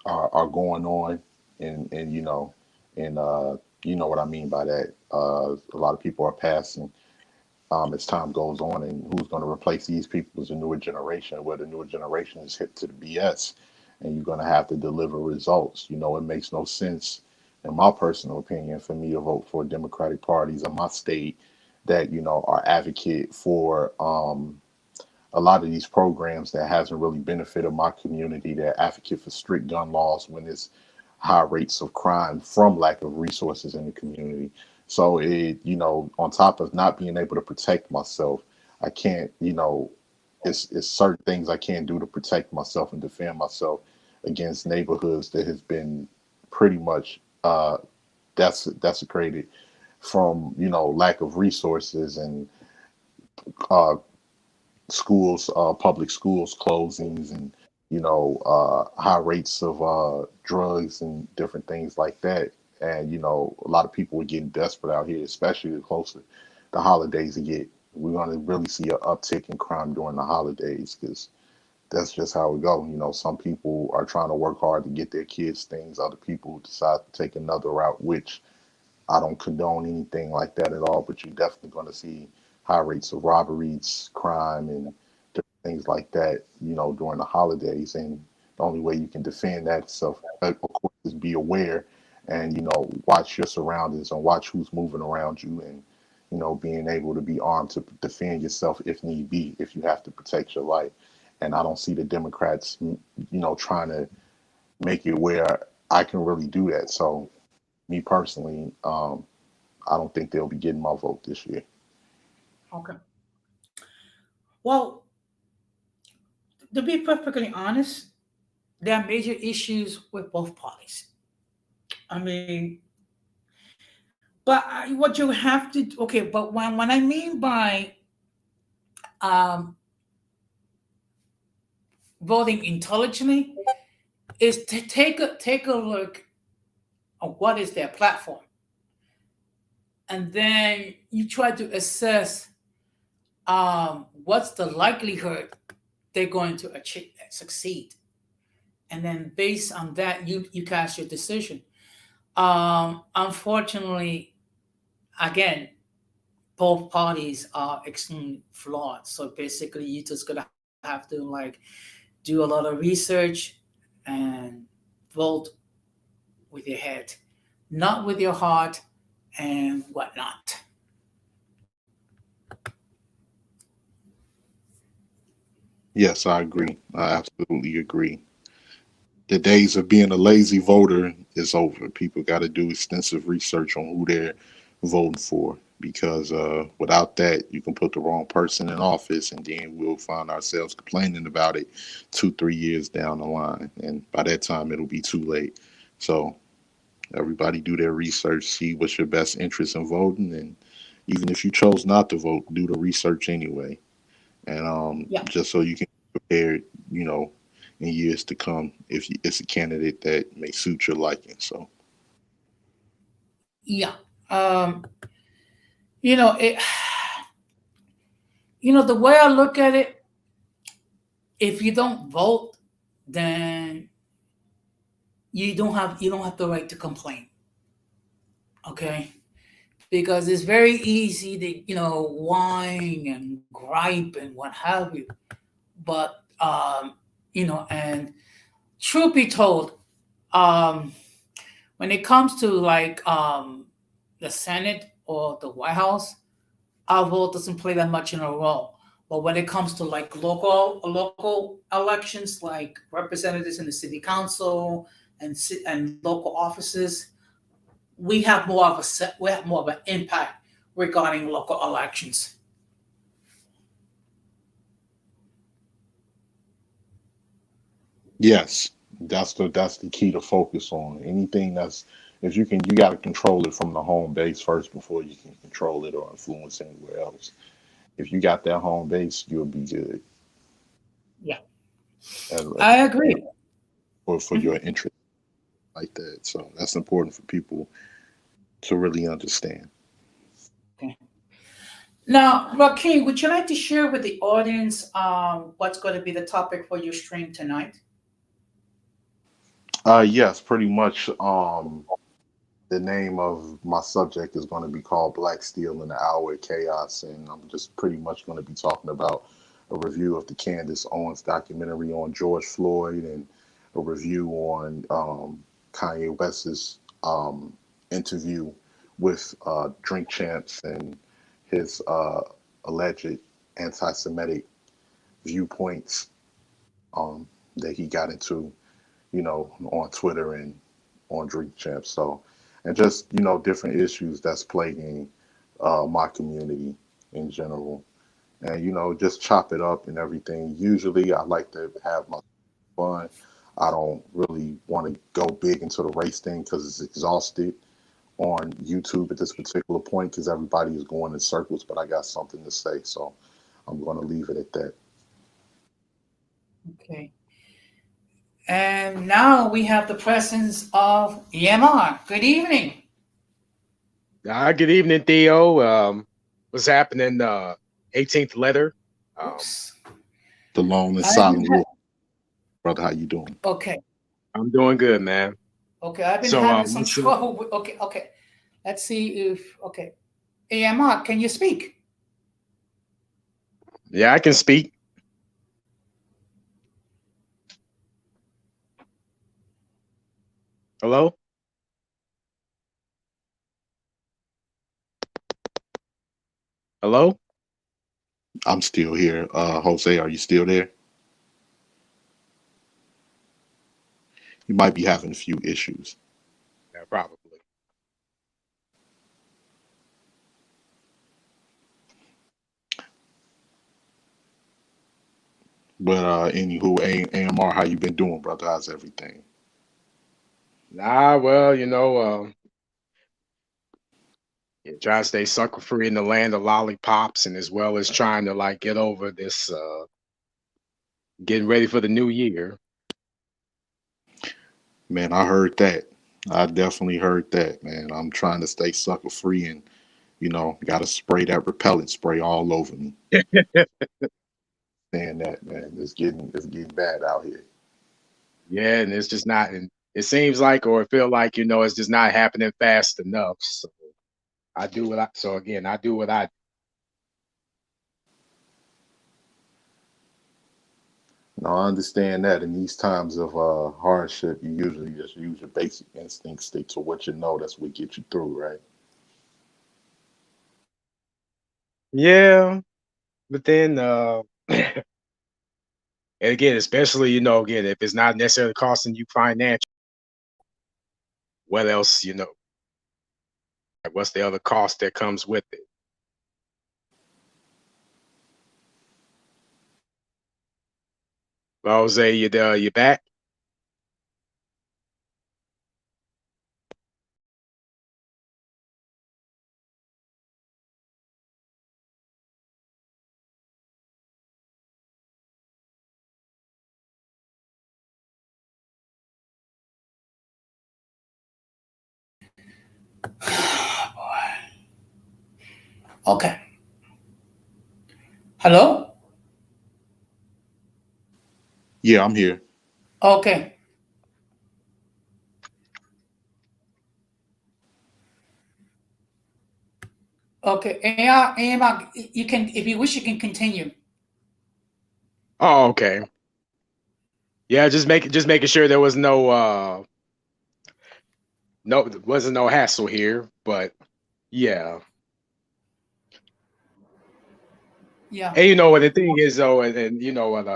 are going on, and and you know what I mean by that. A lot of people are passing as time goes on, and who's going to replace these people is a newer generation, where the newer generation is hip to the BS, and you're going to have to deliver results. It makes no sense, in my personal opinion, for me to vote for Democratic parties in my state that are advocate for a lot of these programs that hasn't really benefited my community, that advocate for strict gun laws when there's high rates of crime from lack of resources in the community. So on top of not being able to protect myself, I can't, it's certain things I can't do to protect myself and defend myself against neighborhoods that has been pretty much desecrated from, lack of resources and uh, schools, public schools closings, and high rates of drugs and different things like that. And a lot of people are getting desperate out here, especially the closer the holidays get. We're going to really see an uptick in crime during the holidays because that's just how it go. Some people are trying to work hard to get their kids things. Other people decide to take another route, which I don't condone anything like that at all. But you're definitely going to see high rates of robberies, crime, and different things like that. During the holidays, and the only way you can defend that self, of course, is be aware and watch your surroundings and watch who's moving around you, and being able to be armed to defend yourself if need be, if you have to protect your life. And I don't see the Democrats, trying to make it where I can really do that. So, me personally, I don't think they'll be getting my vote this year. Okay. Well, to be perfectly honest, there are major issues with both parties. I mean, but what you have to okay, but when I mean by um, voting intelligently is to take a look at what is their platform, and then you try to assess what's the likelihood they're going to succeed, and then based on that, you cast your decision. Unfortunately, again, both parties are extremely flawed. So basically, you just gonna have to like do a lot of research and vote with your head, not with your heart and whatnot. Yes, I agree. I absolutely agree. The days of being a lazy voter is over. People got to do extensive research on who they're voting for, because without that, you can put the wrong person in office, and then we'll find ourselves complaining about it 2, 3 years down the line, and by that time it'll be too late. So everybody do their research, see what's your best interest in voting, and even if you chose not to vote, do the research anyway, and Yeah, just so you can be prepared, you know, in years to come if it's a candidate that may suit your liking. So yeah. Um, you know it. The way I look at it, if you don't vote, then you don't have the right to complain. Okay, because it's very easy to whine and gripe and what have you. But and truth be told, um, when it comes to like the Senate or the White House, our vote doesn't play that much in a role. But when it comes to like local elections, like representatives in the city council and local offices, we have more of an impact regarding local elections. yes, that's the key to focus on. Anything that's, if you got to control it from the home base first before you can control it or influence anywhere else. If you got that home base, you'll be good Yeah, at, I agree. for your interest like that. So that's important for people to really understand. Okay. Now, Joaquin, would you like to share with the audience what's going to be the topic for your stream tonight? Yes, pretty much. The name of my subject is going to be called Black Steel in the Hour of Chaos, and I'm just pretty much going to be talking about a review of the Candace Owens documentary on George Floyd, and a review on Kanye West's interview with Drink Champs and his alleged anti-Semitic viewpoints that he got into, on Twitter and on Drink Champs. So, and just different issues that's plaguing my community in general, and just chop it up and everything. Usually, I like to have my fun. I don't really want to go big into the race thing because it's exhausted on YouTube at this particular point because everybody is going in circles. But I got something to say, so I'm going to leave it at that. Okay. And now we have the presence of EMR. Good evening. Good evening, Theo. What's happening? 18th letter. Um, Oops. The lone and I didn't silent have, wolf. brother. How you doing? Okay. I'm doing good, man. Okay. I've been So, having some what's your, trouble with, okay. Let's see if, okay. AMR, can you speak? yeah, I can speak. Hello? Hello? I'm still here. Jose, are you still there? You might be having a few issues. Yeah, probably. But anywho, AMR, how you been doing, brother? How's everything? Nah, well, yeah, trying to stay sucker free in the land of lollipops, and as well as trying to like get over this, getting ready for the new year. Man, I heard that. I definitely heard that, man. I'm trying to stay sucker free and, gotta spray that repellent spray all over me. Saying that, man. It's getting bad out here. Yeah, and it's just not, and it seems like, or it feel like, it's just not happening fast enough. So I do what I. No, I understand that in these times of hardship, you usually just use your basic instincts, stick to what you know. That's what gets you through, right? Yeah, but then, and again, especially, again, if it's not necessarily costing you financial, what else, like, what's the other cost that comes with it? Well, Jose, you back? Okay. Hello? Yeah, I'm here. Okay. Okay. AMR, you can, if you wish, you can continue. Oh, okay. Yeah, just making sure there was wasn't no hassle here, but yeah. Yeah. And what the thing is though, and you know what,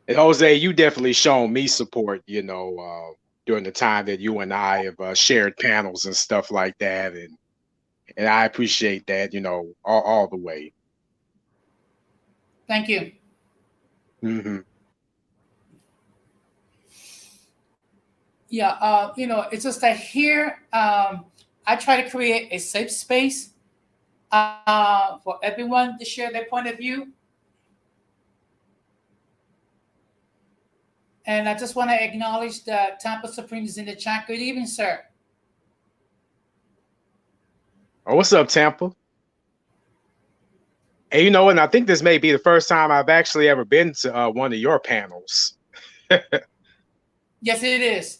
and Jose, you definitely shown me support, during the time that you and I have shared panels and stuff like that, and I appreciate that, all the way. Thank you. Hmm. Yeah. It's just that here, I try to create a safe space for everyone to share their point of view. And I just want to acknowledge that Tampa Supreme is in the chat. Good evening, sir. Oh, what's up, Tampa? And and I think this may be the first time I've actually ever been to one of your panels. Yes, it is.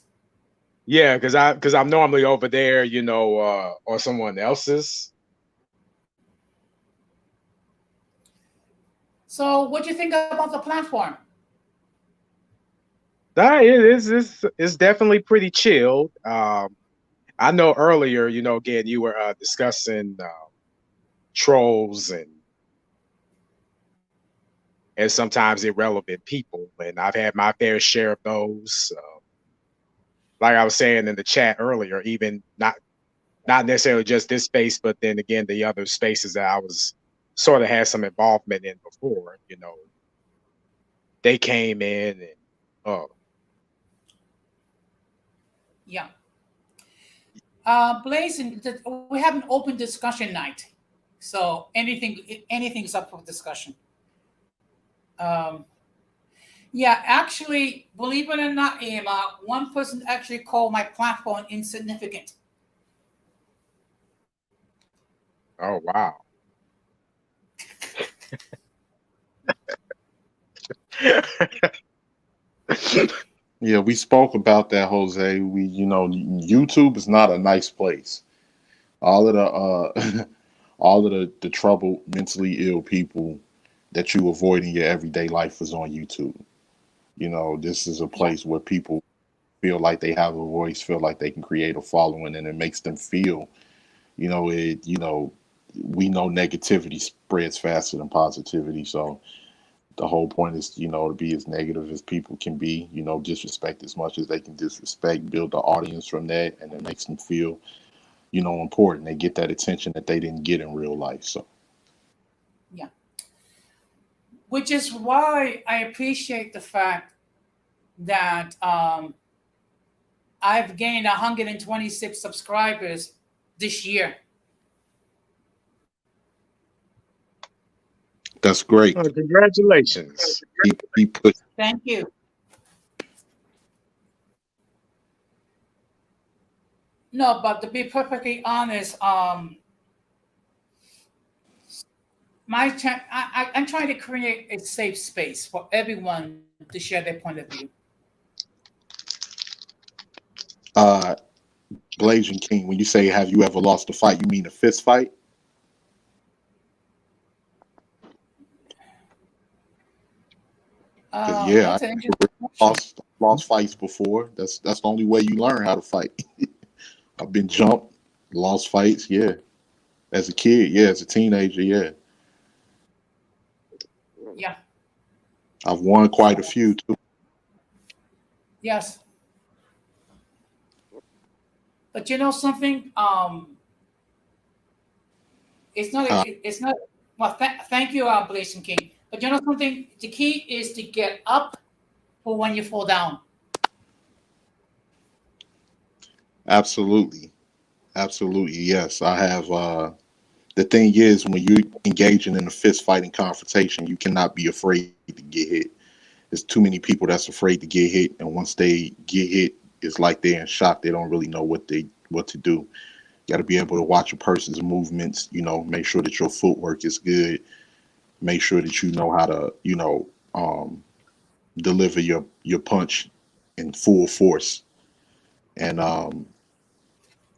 Yeah, because I'm normally over there, or someone else's. So, what do you think about the platform? It's definitely pretty chilled. I know earlier, again, you were discussing trolls and sometimes irrelevant people, and I've had my fair share of those. Like I was saying in the chat earlier, even not necessarily just this space, but then again the other spaces that I was sort of had some involvement in before. They came in and Yeah. Blazing, we have an open discussion night. So, anything's up for discussion. Um, yeah, actually, believe it or not, Emma, one person actually called my platform insignificant. oh wow. Yeah, we spoke about that, Jose. YouTube is not a nice place. All of the all of the troubled, mentally ill people that you avoid in your everyday life is on YouTube. This is a Yeah. place where people feel like they have a voice, feel like they can create a following, and it makes them feel, we know negativity spreads faster than positivity. So the whole point is, to be as negative as people can be, disrespect as much as they can disrespect, build the audience from that, and it makes them feel, important. They get that attention that they didn't get in real life. So, Yeah. Which is why I appreciate the fact that I've gained 126 subscribers this year. that's great. Well, congratulations. Keep pushing. Thank you. No, but to be perfectly honest, I'm trying to create a safe space for everyone to share their point of view. Uh, Blasian King, when you say have you ever lost a fight, you mean a fist fight? Because yeah, That's an I interesting question. lost fights before. That's the only way you learn how to fight. I've been jumped, lost fights. Yeah, as a kid. Yeah, as a teenager. Yeah, Yeah. I've won quite a few too. Yes. But you know something? It's not. Uh, It's not. Well, thank you, Blazing King. But you know something? The key is to get up for when you fall down. Absolutely, absolutely. Yes, I have. The thing is, when you're engaging in a fist fighting confrontation, you cannot be afraid to get hit. There's too many people that's afraid to get hit, and once they get hit, it's like they're in shock. They don't really know what to do. You got to be able to watch a person's movements. Make sure that your footwork is good. Make sure that you know how to, deliver your punch in full force. And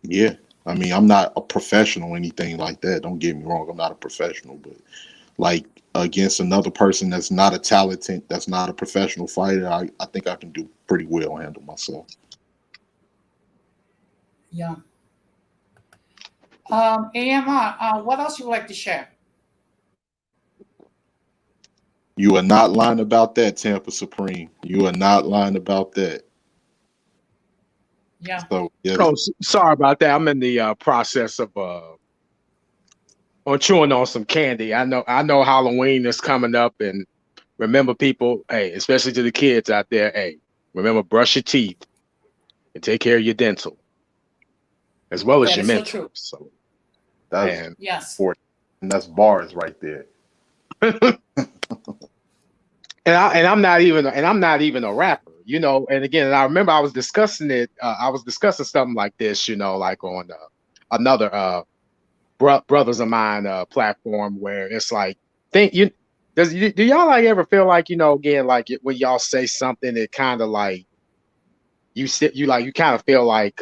yeah, I mean, I'm not a professional or anything like that. Don't get me wrong. I'm not a professional, but like against another person that's not a talented, that's not a professional fighter, I think I can do pretty well, handle myself. Yeah. AMR, what else you would like to share? You are not lying about that, Tampa Supreme. You are not lying about that. Yeah. So yes, Oh, sorry about that. I'm in the process of on chewing on some candy. I know Halloween is coming up, and remember, people, hey, especially to the kids out there, hey, remember, brush your teeth and take care of your dental as well as That your is so mental. true. So, that's and Yes. important. And that's bars right there. I'm not even a rapper, And again, I remember I was discussing it. I was discussing something like this, like on another brothers of mine platform where it's like, think you do y'all like ever feel like again like when y'all say something it kind of like you kind of feel like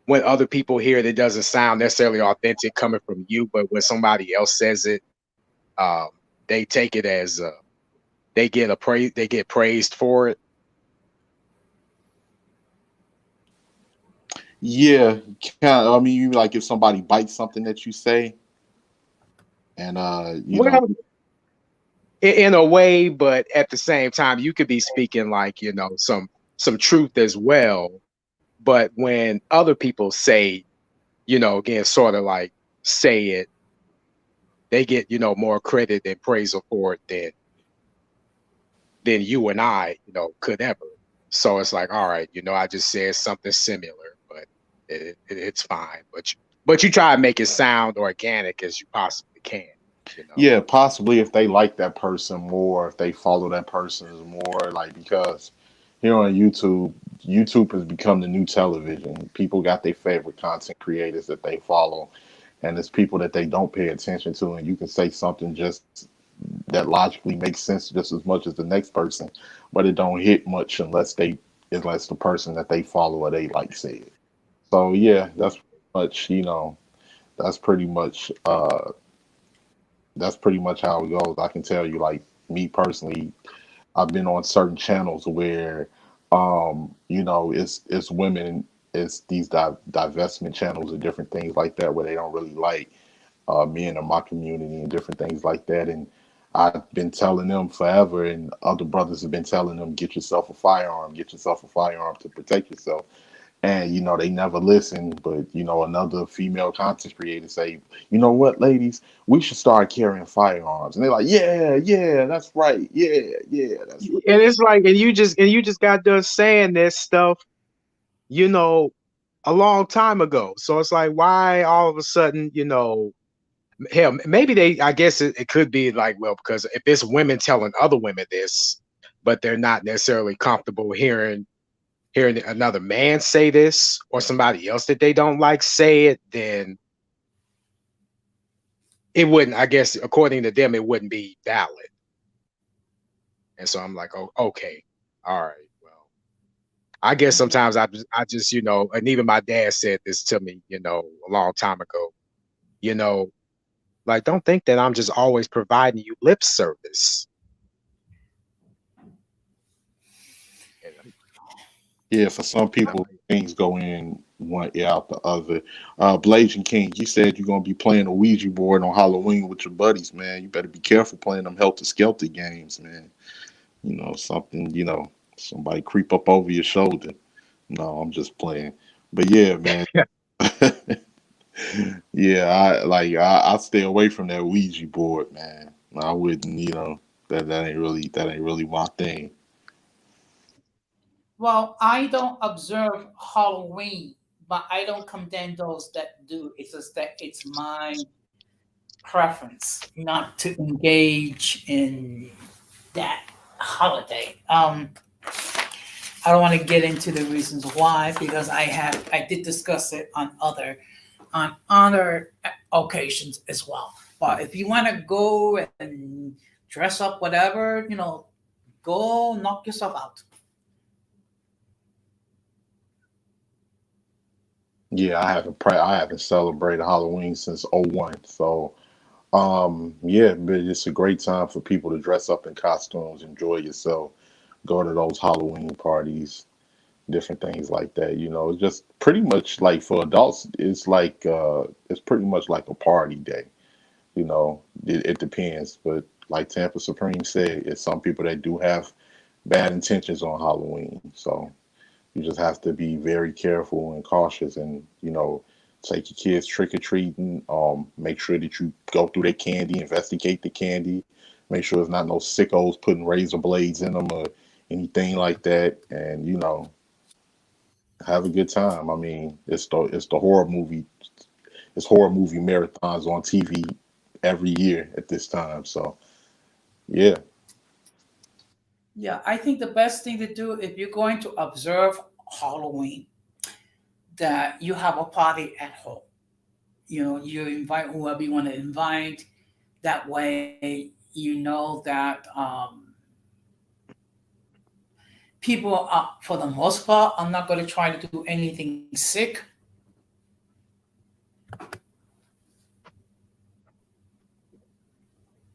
when other people hear it, it doesn't sound necessarily authentic coming from you, but when somebody else says it, um, they take it as they get praised for it. Yeah, I mean, you like if somebody bites something that you say, and Well, in a way, but at the same time, you could be speaking like some truth as well. But when other people say, again, sort of like say it, they get more credit and praise for it than you and I could ever. So it's like, all right, I just said something similar, but it's fine. But you try to make it sound organic as you possibly can. yeah, possibly if they like that person more, if they follow that person more, like because here on YouTube has become the new television. People got their favorite content creators that they follow, and it's people that they don't pay attention to, and you can say something just that logically makes sense just as much as the next person, but it don't hit much unless the person that they follow or they like say it. So yeah, much that's pretty much that's pretty much how it goes. I can tell you, like me personally, I've been on certain channels where, it's women, it's these divestment channels and different things like that where they don't really like men in my community and different things like that. And I've been telling them forever, and other brothers have been telling them, get yourself a firearm to protect yourself. And they never listen. But another female content creator say, you know what, ladies, we should start carrying firearms. And they're like, yeah, yeah, that's right, yeah, that's right. And it's like, and you just got done saying this stuff, you know, a long time ago. So it's like, why all of a sudden, hell, maybe I guess it could be like, well, because if it's women telling other women this, but they're not necessarily comfortable hearing another man say this or somebody else that they don't like say it, then it wouldn't, I guess, according to them, it wouldn't be valid. And so I'm like, oh, okay, all right, well, I guess sometimes I just, and even my dad said this to me, a long time ago, you know, like, don't think that I'm just always providing you lip service. Yeah, for some people, things go in one ear out the other. Blazing King, you said you're gonna be playing a Ouija board on Halloween with your buddies, man. You better be careful playing them Helter Skelter games, man. Something, somebody creep up over your shoulder. No, I'm just playing. But yeah, man. Yeah, I stay away from that Ouija board, man. I wouldn't, that ain't really my thing. Well, I don't observe Halloween, but I don't condemn those that do. It's just that it's my preference not to engage in that holiday. I don't want to get into the reasons why because I did discuss it on other occasions as well. But if you want to go and dress up, whatever, go knock yourself out. Yeah, I haven't celebrated Halloween since '01. So yeah, but it's a great time for people to dress up in costumes, enjoy yourself, go to those Halloween parties, different things like that. It's just pretty much like for adults, it's pretty much like a party day. It depends, but like Tampa Supreme said, it's some people that do have bad intentions on Halloween. So you just have to be very careful and cautious, and take your kids trick or treating. Make sure that you go through their candy, investigate the candy, make sure there's not no sickos putting razor blades in them or anything like that, and have a good time. I mean, it's the horror movie. It's horror movie marathons on TV every year at this time. So yeah, Yeah, I think the best thing to do if you're going to observe Halloween, that you have a party at home. You invite whoever you want to invite. That way, you know that people are, for the most part, are not going to try to do anything sick.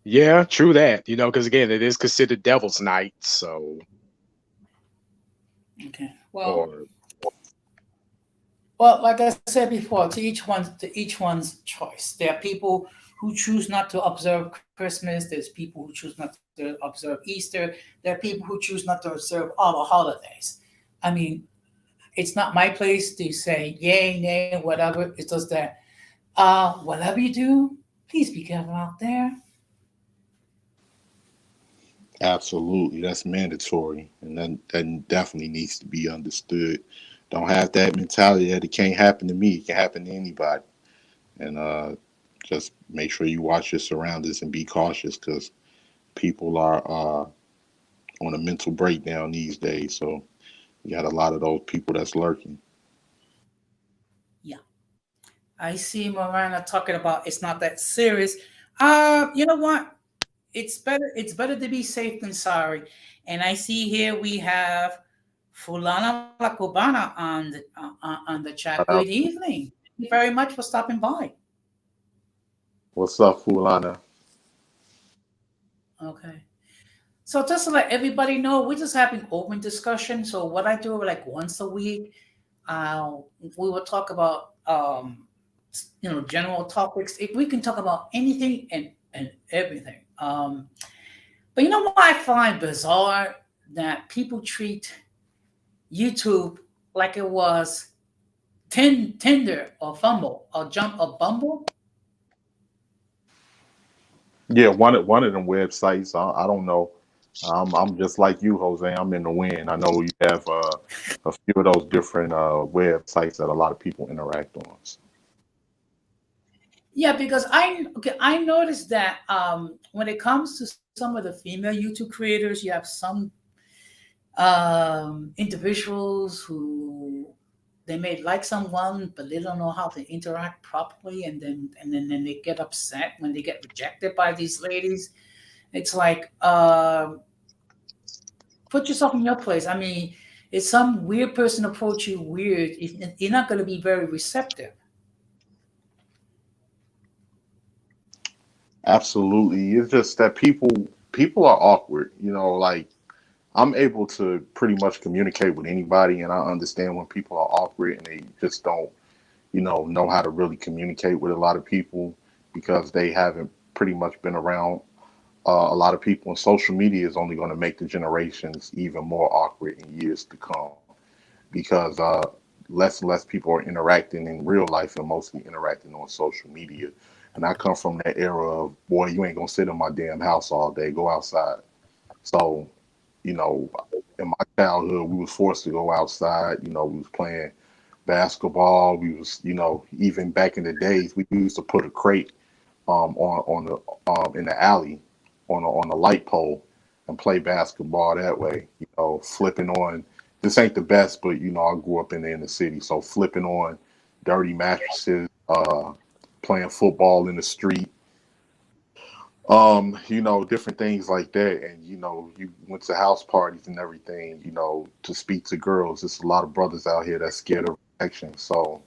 Yeah, true that. Because again, it is considered Devil's Night, so Okay. Well, or well, like I said before, to each one's choice. There are people who choose not to observe Christmas. There's people who choose not to observe Easter. There are people who choose not to observe all the holidays. I mean, it's not my place to say yay, nay, whatever. It's just that whatever you do, please be careful out there. absolutely, that's mandatory, and that definitely needs to be understood. Don't have that mentality that it can't happen to me. It can happen to anybody, and just make sure you watch your surroundings and be cautious because people are on a mental breakdown these days. So you got a lot of those people that's lurking. Yeah. I see Miranda talking about it's not that serious. You know what? it's better to be safe than sorry. And I see here we have Fulana La Cubana on the chat. Good evening. Thank you very much for stopping by. What's up, Fulana? Okay. So just to let everybody know, we're just having open discussion. So what I do like once a week, uh, we will talk about general topics. If we can talk about anything and everything. But you know what I find bizarre that people treat YouTube like it was Tinder or Fumble or Jump or Bumble. Yeah, one of them websites. I don't know. I'm just like you, Jose. I'm in the wind. I know you have a few of those different websites that a lot of people interact on. Yeah, because I noticed that when it comes to some of the female YouTube creators, you have some individuals who they may like someone, but they don't know how to interact properly, and then they get upset when they get rejected by these ladies. It's like put yourself in your place. I mean, if some weird person approach you weird, you're not going to be very receptive. Absolutely. It's just that people are awkward. Like I'm able to pretty much communicate with anybody, and I understand when people are awkward and they just don't, know how to really communicate with a lot of people because they haven't pretty much been around a lot of people. And social media is only going to make the generations even more awkward in years to come because less and less people are interacting in real life and mostly interacting on social media. And I come from that era of, boy, you ain't gonna sit in my damn house all day. Go outside. So, you know, in my childhood, we was forced to go outside. We was playing basketball. We was, even back in the days, we used to put a crate on the in the alley on a light pole and play basketball that way. Flipping on. This ain't the best, but I grew up in the inner city, so flipping on dirty mattresses, playing football in the street, different things like that. And you went to house parties and everything, to speak to girls. There's a lot of brothers out here that's scared of rejection. So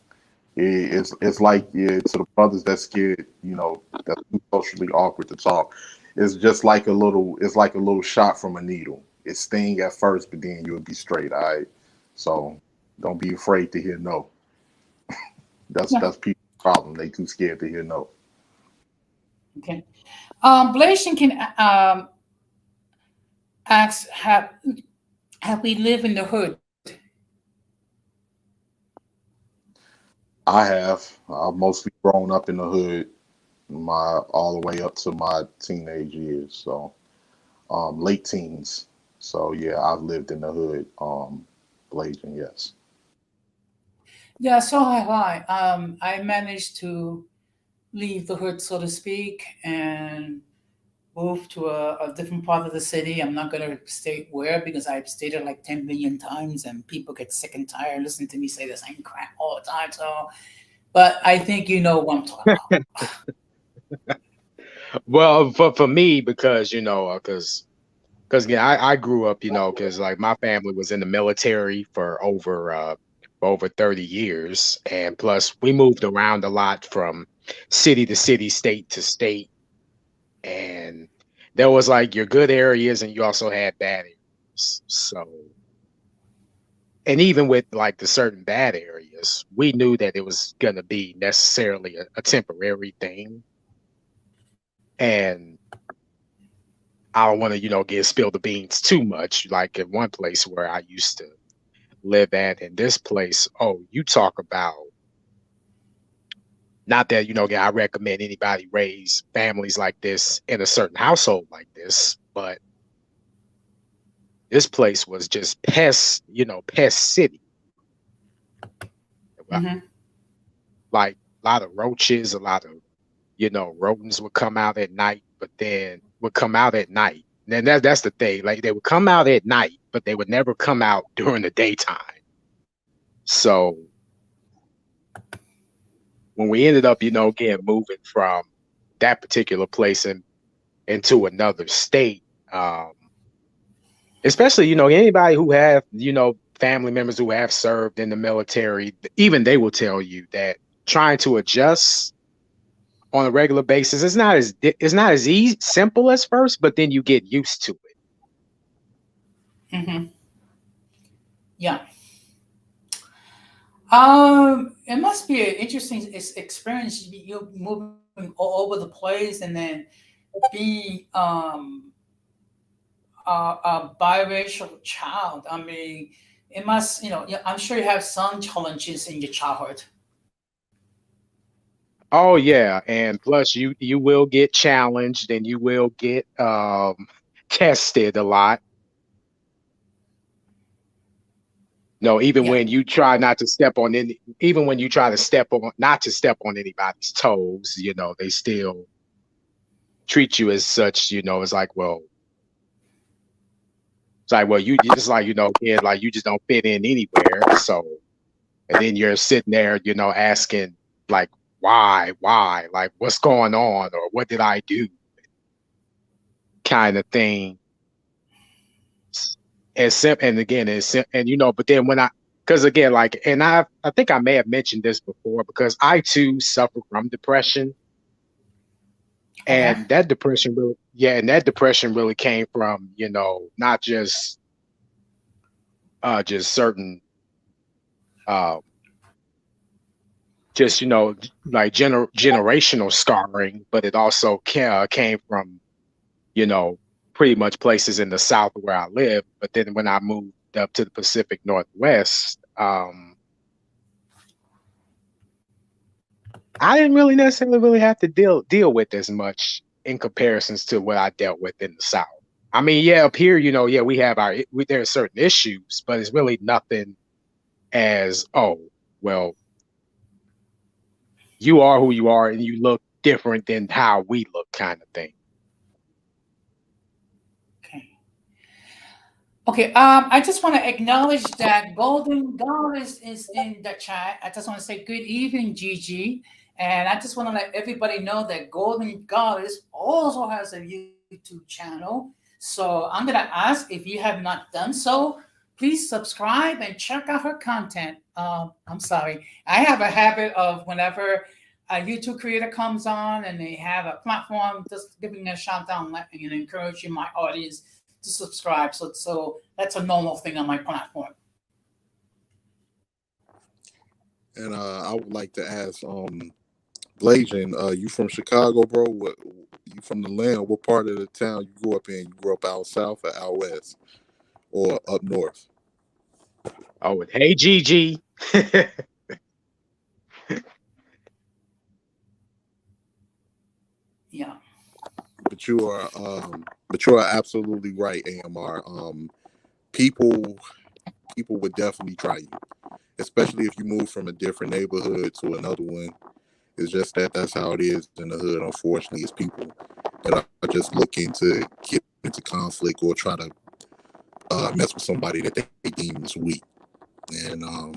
it's like, yeah, to the brothers that scared, that's too socially awkward to talk. It's like a little shot from a needle. It sting at first, but then you'll be straight. All right. So don't be afraid to hear no. Yeah. That's people's problem. They too scared to hear no. Okay. Blasian can ask, have we lived in the hood? I have. I've mostly grown up in the hood, all the way up to my teenage years. So late teens. So yeah, I've lived in the hood. Blazing, yes. Yeah, so have I. I managed to leave the hood, so to speak, and move to a different part of the city. I'm not going to state where because I've stated like 10 million times and people get sick and tired listening to me say the same crap all the time. So, but I think you know what I'm talking about. Well, for me, because again, I grew up, because like my family was in the military for over 30 years, and plus we moved around a lot from city to city, state to state, and there was like your good areas, and you also had bad areas. So, and even with like the certain bad areas, we knew that it was going to be necessarily a temporary thing, and I don't want to, get spill the beans too much. Like in one place where I used to live at, in this place, oh, you talk about, not that, I recommend anybody raise families like this in a certain household like this, but this place was just pest city. Mm-hmm. Like a lot of roaches, a lot of, rodents would come out at night, but then would come out at night. And that's the thing. Like they would come out at night, but they would never come out during the daytime. So when we ended up, again, moving from that particular place, and into another state. Especially, anybody who have, family members who have served in the military, even they will tell you that trying to adjust on a regular basis is not as easy, simple as first, but then you get used to it. Mm-hmm. Yeah. It must be an interesting experience. You're moving all over the place, and then being a biracial child. I mean, it must, yeah, I'm sure you have some challenges in your childhood. Oh yeah, and plus you will get challenged and you will get tested a lot. No, even Yeah. when you try not to step on even when you try to not to step on anybody's toes, they still treat you as such. It's like, well, you just like, kid, like you just don't fit in anywhere. So, and then you're sitting there, asking like, why, like, what's going on, or what did I do, kind of thing. And again, but then because again, like, and I think I may have mentioned this before, because I too suffer from depression. And that depression really came from, not just certain, just, like generational scarring, but it also came from, pretty much places in the South where I live. But then when I moved up to the Pacific Northwest, I didn't really necessarily have to deal with as much in comparisons to what I dealt with in the South. I mean, yeah, up here, yeah, we have there are certain issues, but it's really nothing as, oh, well, you are who you are and you look different than how we look, kind of thing. Okay. I just want to acknowledge that Golden Goddess is in the chat. I just want to say good evening, Gigi. And I just want to let everybody know that Golden Goddess also has a YouTube channel. So I'm going to ask, if you have not done so, please subscribe and check out her content. I'm sorry. I have a habit of, whenever a YouTube creator comes on and they have a platform, just giving a shout out and encouraging my audience to subscribe. So that's a normal thing on my platform. And I would like to ask, Blasian, you from Chicago, bro? You from the land? What part of the town you grew up in? You grew up out south or out west or up north? Oh, hey, Gigi. Yeah. But you are absolutely right, AMR. People would definitely try you, especially if you move from a different neighborhood to another one. It's just that's how it is in the hood. Unfortunately, it's people that are just looking to get into conflict or try to mess with somebody that they deem is weak. And of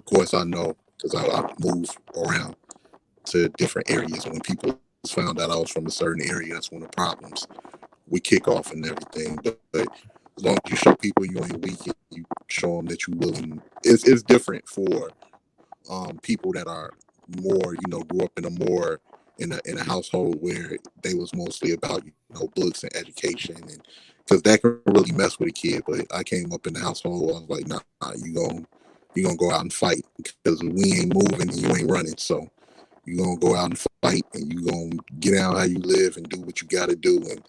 course, I know, because I move around to different areas. When people found out I was from a certain area, that's when the problems would kick off and everything. But as long as you show people you ain't weak, and you show them that you willing, it's different for people that are more, grew up in a household where they was mostly about, books and education, and because that can really mess with a kid. But I came up in the household, I was like, nah, you gonna go out and fight, because we ain't moving and you ain't running. So you gonna go out and fight, and you gonna get out how you live and do what you gotta do. And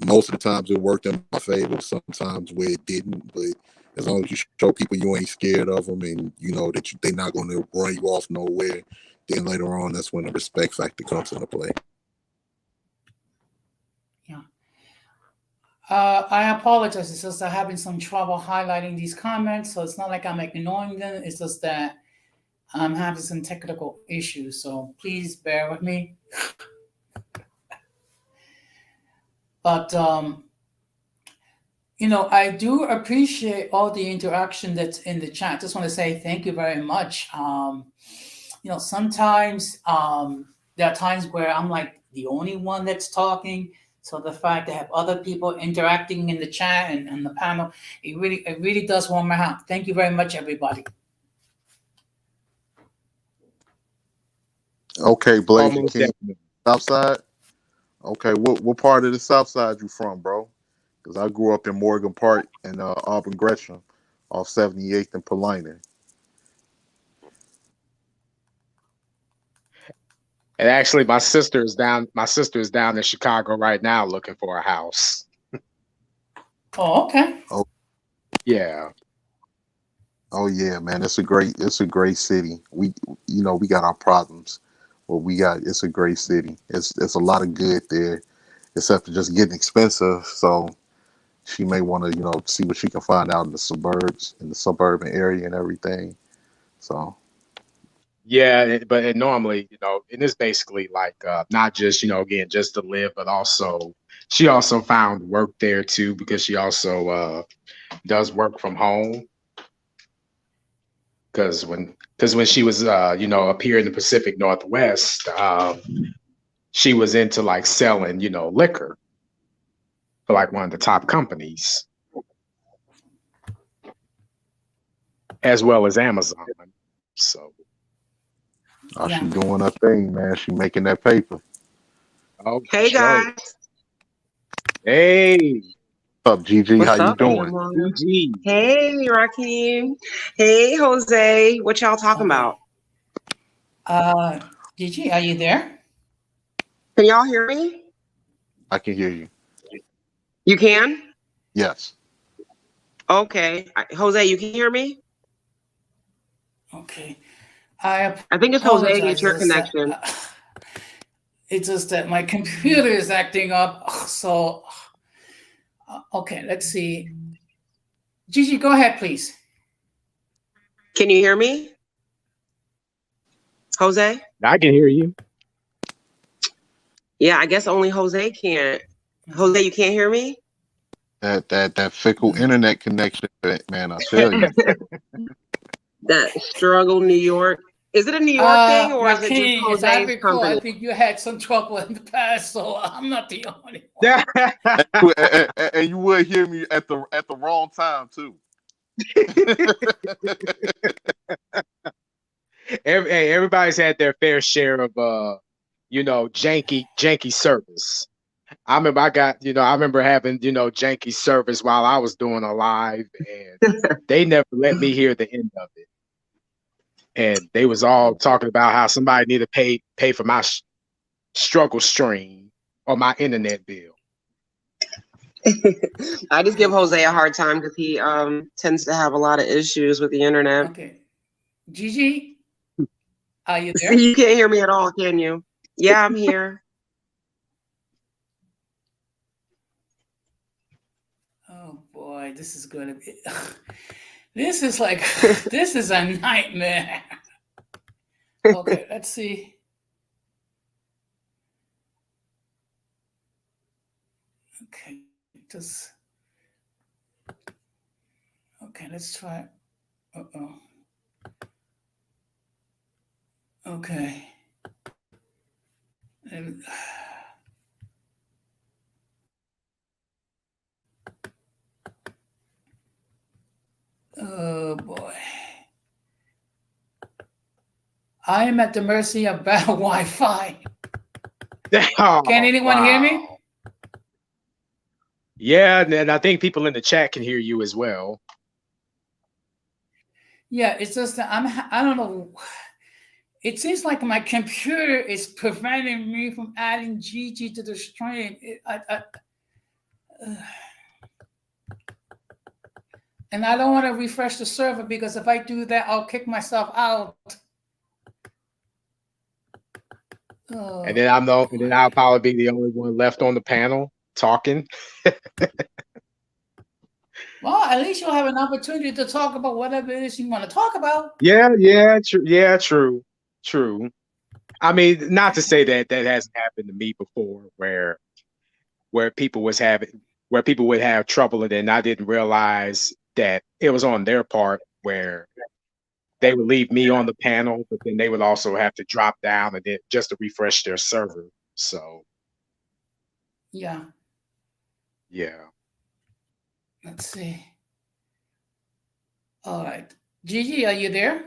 most of the times it worked in my favor, sometimes where it didn't. But as long as you show people you ain't scared of them, and you know that they're not going to run you off nowhere, then later on, that's when the respect factor comes into play. Yeah. I apologize. It's just I'm having some trouble highlighting these comments, so it's not like I'm ignoring them. It's just that I'm having some technical issues, so please bear with me. But I do appreciate all the interaction that's in the chat. Just want to say thank you very much. Sometimes there are times where I'm like, the only one that's talking. So the fact to have other people interacting in the chat and the panel, it really does warm my heart. Thank you very much, everybody. Okay, Blaze, Almost King, definitely. South Side. Okay, what part of the South Side you from, bro? Because I grew up in Morgan Park and Auburn Gresham, off 78th and Paulina. And actually, my sister is down in Chicago right now looking for a house. Oh, okay. Yeah. Oh yeah, man, it's a great city. We got our problems, but it's a great city. It's a lot of good there, except for just getting expensive. So she may want to see what she can find out in the suburban area and everything. So Yeah, but normally, and it's basically like not just, again, just to live, but also she also found work there too, because she also does work from home. Because when she was up here in the Pacific Northwest, she was into like selling, liquor for like one of the top companies, as well as Amazon. So Yeah. she doing her thing, man. She making that paper. oh, Hey sure. guys, Hey, What's up, GG? what's How you up, doing? everyone? GG. Hey, Rakeem. Hey, Jose. What y'all talking Okay. about? Gigi, are you there? Can y'all hear me? I can hear you. You can? Yes. Okay. Jose, you can hear me? Okay. I think it's Jose. apologize. It's your connection. It's just that my computer is acting up. So, okay, let's see. Gigi, go ahead, please. Can you hear me? Jose? I can hear you. Yeah, I guess only Jose can't. Jose, you can't hear me? That fickle internet connection, man. I tell you. That struggle, New York. Is it a New York thing or is it just Rakeem, as I Jose's recall, I company? think you had some trouble in the past, so I'm not the only one. And you would hear me at the wrong time too. Everybody's had their fair share of janky service. I remember having janky service while I was doing a live, and they never let me hear the end of it. And they was all talking about how somebody need to pay for my struggle stream or my internet bill. I just give Jose a hard time because he tends to have a lot of issues with the internet. Okay. Gigi, are you there? You can't hear me at all, can you? Yeah, I'm here. Oh boy, this is gonna be. This is like this is a nightmare. Okay, let's see. Okay, just okay. Let's try. Uh-oh. Okay. And, oh boy. I am at the mercy of bad Wi-Fi. Oh, Can anyone hear me? Yeah, and I think people in the chat can hear you as well. Yeah, it's just that I don't know. It seems like my computer is preventing me from adding Gigi to the stream. And I don't want to refresh the server because if I do that, I'll kick myself out. And then I'll probably be the only one left on the panel talking. Well, at least you'll have an opportunity to talk about whatever it is you want to talk about. Yeah, true. I mean, not to say that hasn't happened to me before, where people would have trouble, and then I didn't realize that it was on their part, where they would leave me on the panel, but then they would also have to drop down and then just to refresh their server. So Yeah. yeah. Let's see. All right. Gigi, are you there?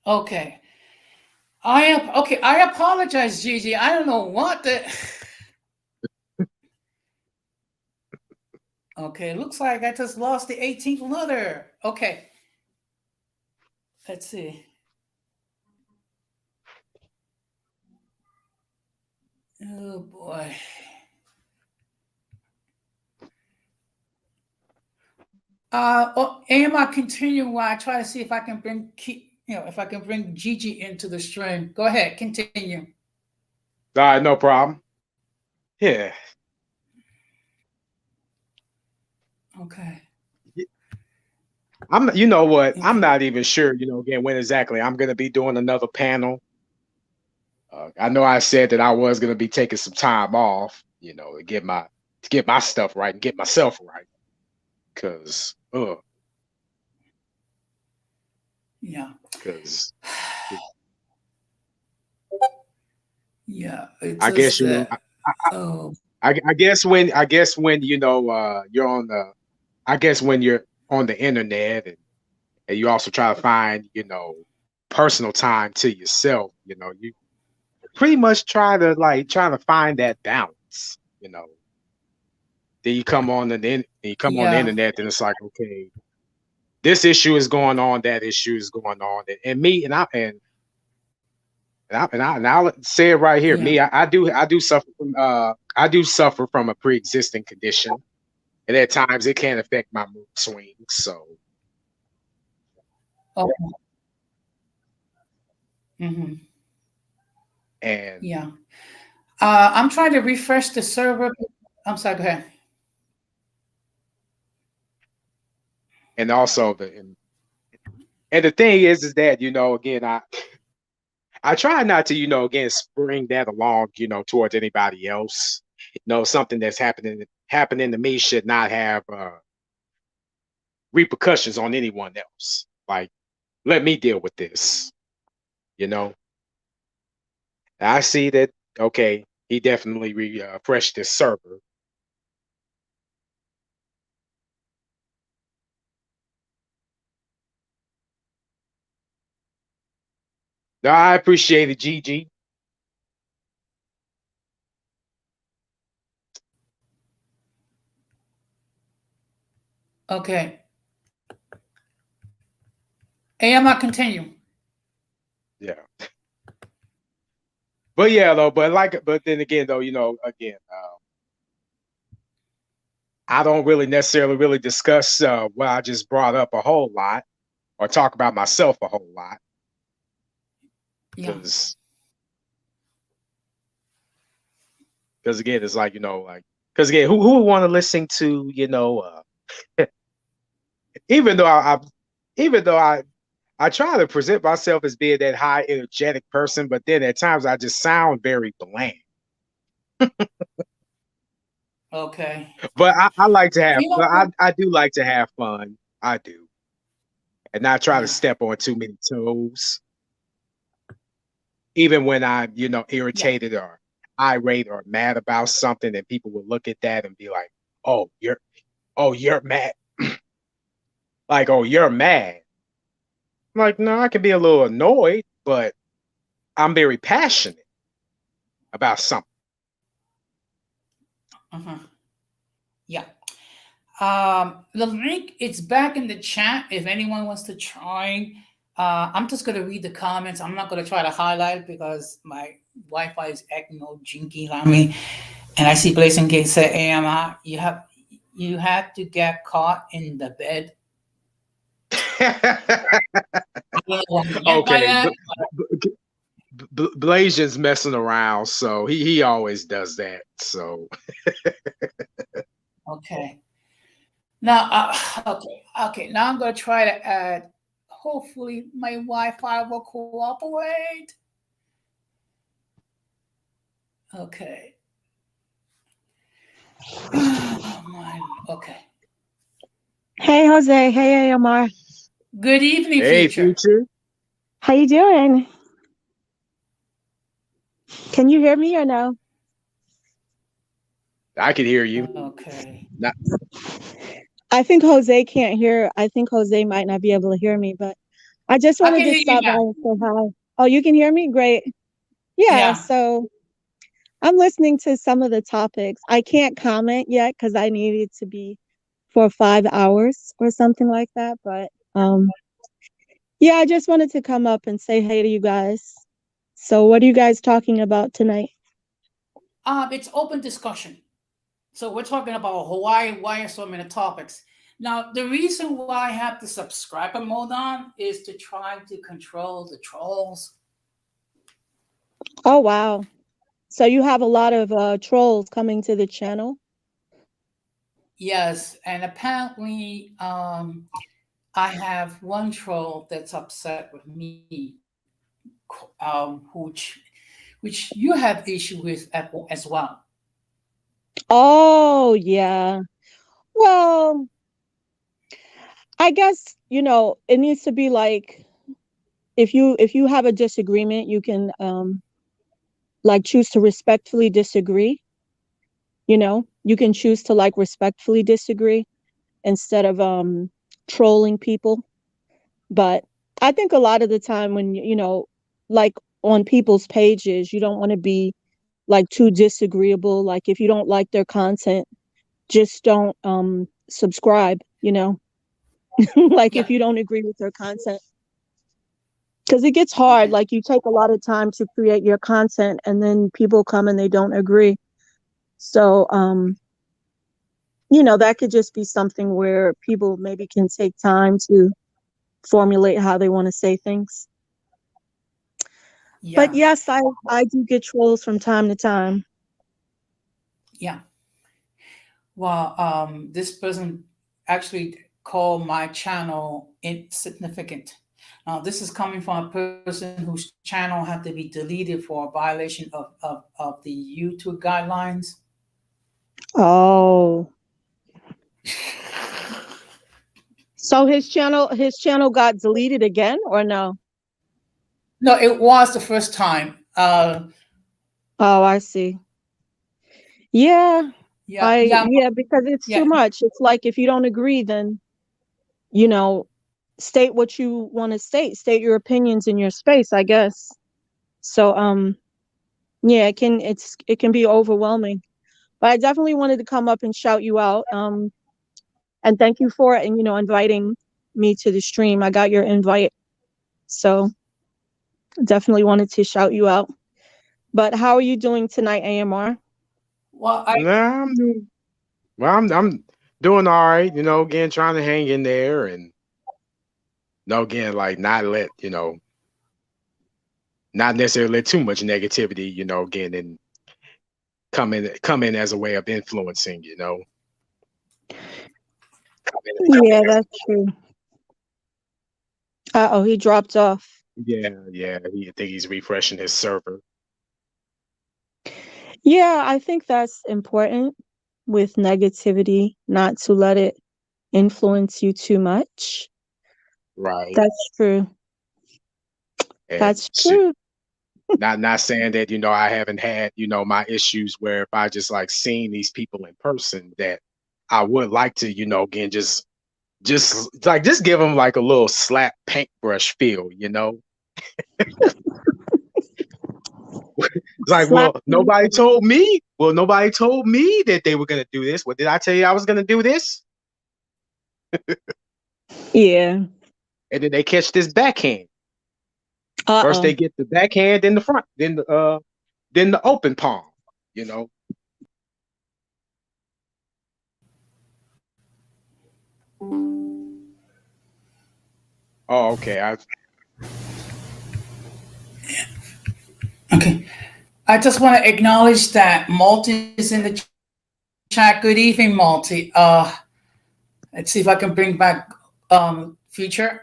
Okay. I apologize, Gigi. I don't know what the Okay, looks like I just lost the 18th letter. Okay. Let's see. Oh boy. I continue while I try to see if I can if I can bring Gigi into the stream. Go ahead, continue. All right, no problem. Yeah. Okay. You know what? I'm Okay. not even sure, again, when exactly I'm going to be doing another panel. I know I said that I was going to be taking some time off, to get my stuff right and get myself right. Cause, Yeah. Cause Yeah. It's I guess just that. Oh. I guess when you're on the, I guess when you're on the internet and you also try to find personal time to yourself, you pretty much trying to find that balance, Then you come on the internet, and it's like, okay, this issue is going on, that issue is going on, and I'll say it right here. Yeah. Me, I do suffer from a pre-existing condition, and at times it can affect my mood swings. So, Oh. Mm-hmm. and Yeah. I'm trying to refresh the server. I'm sorry, go ahead. and also and the thing is that again, I try not to again spring that along towards anybody else. Something that's happening to me should not have repercussions on anyone else. Like, let me deal with this. I see that, okay, he definitely refreshed his server. No, I appreciate it, Gigi. Okay. AM, I continue. Yeah. But yeah, though, but then again, though, again, I don't really necessarily really discuss what I just brought up a whole lot or talk about myself a whole lot. Because again, it's like, because again, who would want to listen to, even though I try to present myself as being that high energetic person, but then at times I just sound very bland. Okay. But I like to have, I do like to have fun. I do. And not try to step on too many toes. Even when I'm, irritated or irate or mad about something, and people will look at that and be like, oh, you're mad. Like, oh, you're mad. I'm like, no, I can be a little annoyed, but I'm very passionate about something. Yeah. The link, it's back in the chat if anyone wants to join. I'm just going to read the comments. I'm not going to try to highlight because my Wi-Fi is acting all jinky on me. And I see Blazing Gate say, AMI, you have to get caught in the bed. Okay. Blasian's messing around, so he always does that. So okay. Now, okay. Now I'm gonna try to add. Hopefully, my Wi-Fi will cooperate. Okay. Oh, my. Okay. Hey, Jose. Hey, AMR. Good evening, Hey, Future. Future. How you doing? Can you hear me or no? I can hear you. Okay. Not, I think Jose can't hear. I think Jose might not be able to hear me, but I just I wanted can to hear you stop by now. and say hi. Oh, you can hear me? Great. Yeah, Yeah. so I'm listening to some of the topics. I can't comment yet because I need it to be for 5 hours or something like that. But yeah, I just wanted to come up and say hey to you guys. So what are you guys talking about tonight? It's open discussion. So we're talking about Hawaii. Why are so many topics? Now, the reason why I have the subscriber mode on is to try to control the trolls. Oh, wow. So you have a lot of trolls coming to the channel? Yes, and apparently, I have one troll that's upset with me, which you have issue with as well. Oh, yeah. Well, I guess, it needs to be like if you have a disagreement, you can like choose to respectfully disagree, You can choose to like respectfully disagree instead of trolling people. But I think a lot of the time when like on people's pages, you don't want to be like too disagreeable. Like if you don't like their content, just don't subscribe, like if Yeah, you don't agree with their content. Because it gets hard. okay. Like you take a lot of time to create your content and then people come and they don't agree. So that could just be something where people maybe can take time to formulate how they want to say things. But Yeah, yes, I do get trolls from time to time. yeah. Well, this person actually called my channel insignificant. Now, this is coming from a person whose channel had to be deleted for a violation of the YouTube guidelines. Oh. So his channel got deleted again or no? No, it was the first time. Oh, I see. Yeah. Yeah, yeah, Yeah, because it's too yeah, much. It's like if you don't agree, then you know, state what you want to state your opinions in your space, I guess. So yeah, it can be overwhelming. But I definitely wanted to come up and shout you out. And thank you for it and inviting me to the stream. I got your invite. So definitely wanted to shout you out. But how are you doing tonight, AMR? well, nah, I'm doing all right. Again, trying to hang in there, and again, like not necessarily let too much negativity, again, and come in as a way of influencing, Yeah, that's true. Uh-oh, he dropped off. Yeah. I think he's refreshing his server. Yeah, I think that's important with negativity, not to let it influence you too much. Right. That's true. And That's true. not saying that, I haven't had, my issues where if I just like seeing these people in person that I would like to, again, just give them like a little slap paintbrush feel, It's like, Slap. well, nobody told me. Well, nobody told me that they were gonna do this. Well, did I tell you I was gonna do this? Yeah. And then they catch this backhand. First Uh-oh. they get the backhand, then the front, then the open palm, you know. Oh, okay. okay. I just want to acknowledge that Malty is in the chat. Good evening, Malty. Let's see if I can bring back Future.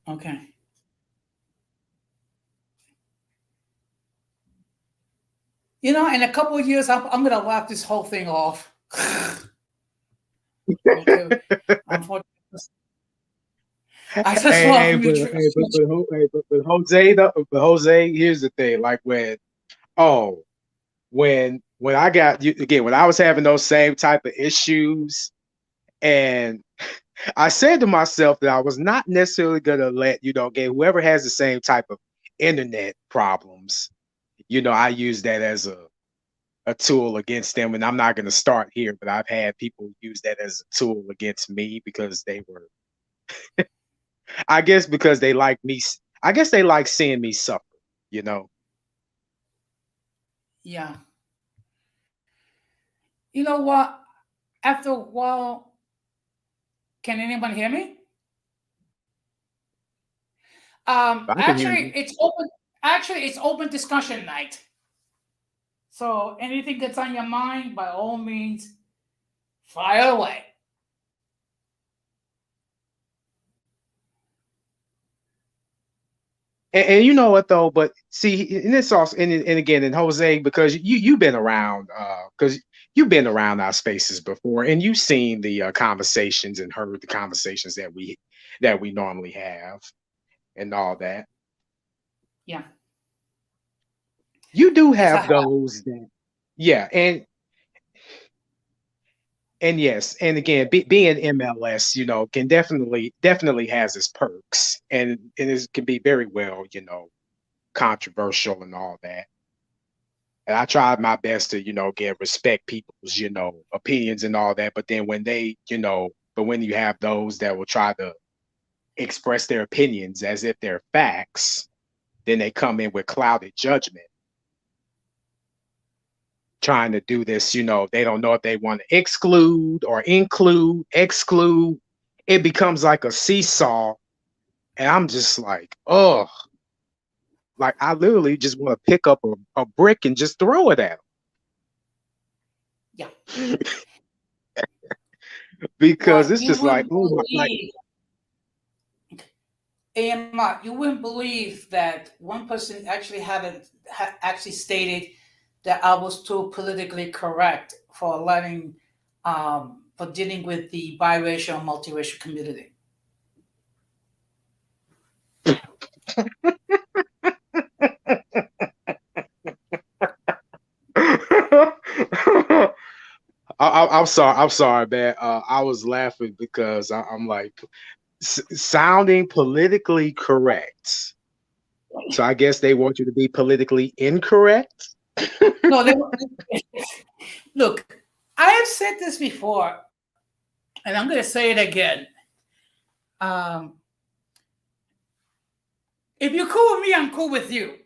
Okay. In a couple of years, I'm going to laugh this whole thing off. Okay. Unfortunately, I just Hey, love hey, but mutual. hey, but Jose, but Jose, here's the thing. Like oh, when I got you again, when I was having those same type of issues, and I said to myself that I was not necessarily gonna let get whoever has the same type of internet problems. I use that as a tool against them, and I'm not gonna start here, but I've had people use that as a tool against me because they were, I guess, because they like me. I guess they like seeing me suffer. You know. Yeah. You know what? After a while, can anyone hear me? I can hear Actually, you. it's open. Actually, it's open discussion night. So anything that's on your mind, by all means, fire away. And you know what though, but see, and it's also and again, and Jose, because you've been around, because you've been around our spaces before, and you've seen the conversations and heard the conversations that we normally have and all that. Yeah. You do Yes, I have have. those that, yeah, and yes, and again, being MLS, can definitely has its perks, and it can be very well, controversial and all that. And I tried my best to, get respect people's, opinions and all that. But then but when you have those that will try to express their opinions as if they're facts, then they come in with clouded judgment, trying to do this, they don't know if they want to exclude or include, exclude. It becomes like a seesaw. And I'm just like, oh, like I literally just want to pick up a brick and just throw it at Yeah. them. Because What it's you just like, wouldn't oh my, like, believe, AMR, you wouldn't believe that one person actually actually stated that I was too politically correct for for dealing with the biracial, multiracial community. I'm sorry. I'm sorry, man. I was laughing because I'm like sounding politically correct. So I guess they want you to be politically incorrect. No, look, I have said this before, and I'm going to say it again. Um, if you're cool with me, I'm cool with you.